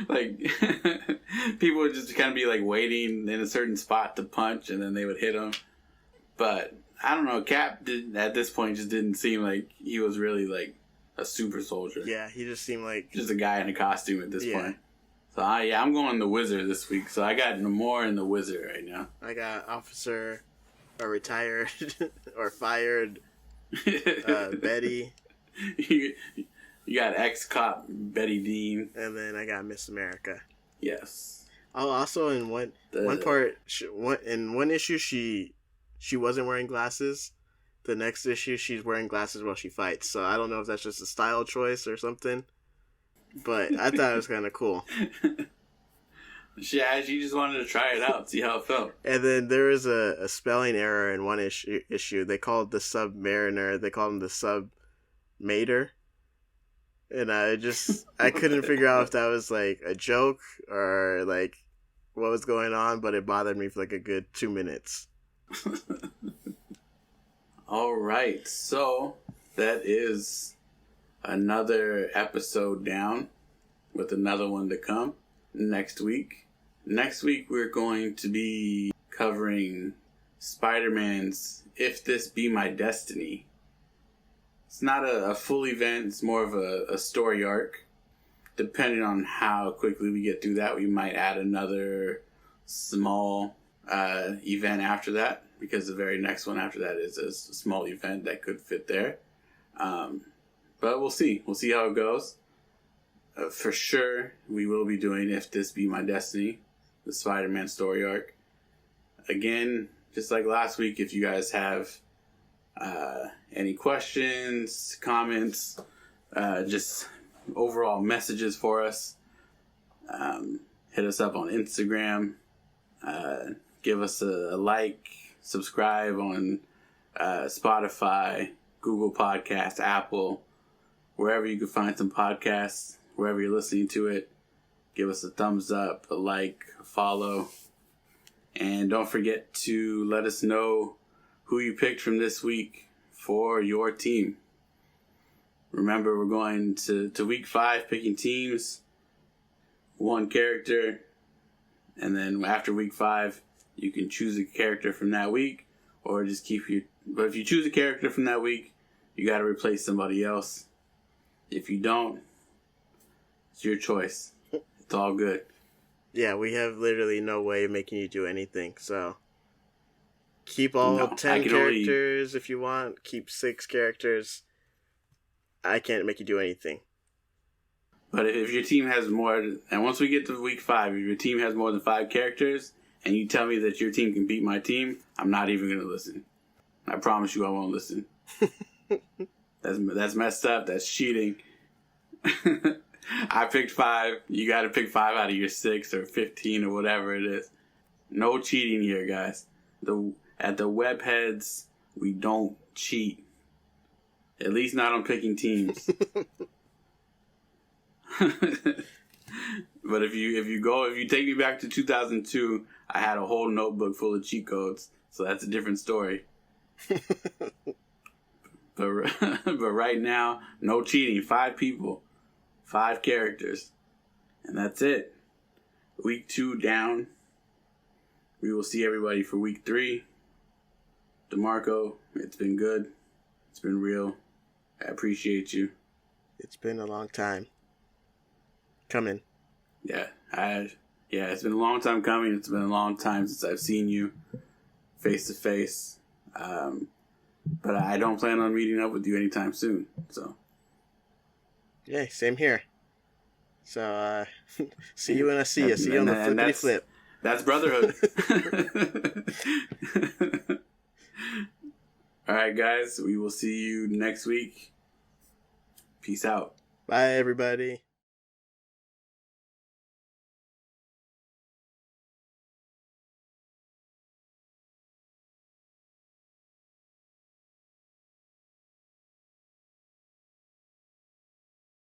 Like, people would just kind of be, like, waiting in a certain spot to punch, and then they would hit him. But, I don't know, Cap at this point just didn't seem like he was really, like, a super soldier. Yeah, he just seemed like... just a guy in a costume at this point. So, I'm going the Whizzer this week. So, I got Namor and the Whizzer right now. I got Officer, or retired, or fired, Betty. You got ex-cop Betty Dean. And then I got Miss America. Yes. Oh, also in one part, in one issue, she wasn't wearing glasses. The next issue, she's wearing glasses while she fights. So I don't know if that's just a style choice or something. But I thought it was kind of cool. She just wanted to try it out, see how it felt. And then there was a spelling error in one issue. They called the Submariner, they called him the Submater. And I couldn't figure out if that was, like, a joke or, like, what was going on, but it bothered me for, like, a good 2 minutes. All right, so that is another episode down with another one to come next week. Next week, we're going to be covering Spider-Man's If This Be My Destiny. It's not a full event. It's more of a story arc. Depending on how quickly we get through that, we might add another small event after that, because the very next one after that is a small event that could fit there. But we'll see. We'll see how it goes. For sure, we will be doing If This Be My Destiny, the Spider-Man story arc. Again, just like last week, if you guys have any questions, comments, just overall messages for us, hit us up on Instagram. Give us a like, subscribe on Spotify, Google Podcasts, Apple, wherever you can find some podcasts, wherever you're listening to it. Give us a thumbs up, a like, a follow. And don't forget to let us know who you picked from this week for your team. Remember, we're going to week 5 picking teams, one character, and then after week 5, you can choose a character from that week, or just keep your. But if you choose a character from that week, you got to replace somebody else. If you don't, it's your choice. It's all good. Yeah, we have literally no way of making you do anything, so keep all 10 characters if you want. Keep 6 characters. I can't make you do anything. But if your team has more, and once we get to week 5, if your team has more than 5 characters, and you tell me that your team can beat my team, I'm not even going to listen. I promise you I won't listen. That's messed up. That's cheating. I picked 5. You got to pick 5 out of your 6 or 15 or whatever it is. No cheating here, guys. At the Webheads, we don't cheat. At least not on picking teams. But if you take me back to 2002, I had a whole notebook full of cheat codes. So that's a different story. but right now, no cheating. 5 people, 5 characters, and that's it. Week 2 down. We will see everybody for week 3. DeMarco, it's been good. It's been real. I appreciate you. It's been a long time coming. Yeah, it's been a long time coming. It's been a long time since I've seen you face to face. But I don't plan on meeting up with you anytime soon. So. Yeah, same here. So, see you when I see you. See you on the flippity flip. That's brotherhood. All right, guys. We will see you next week. Peace out. Bye, everybody.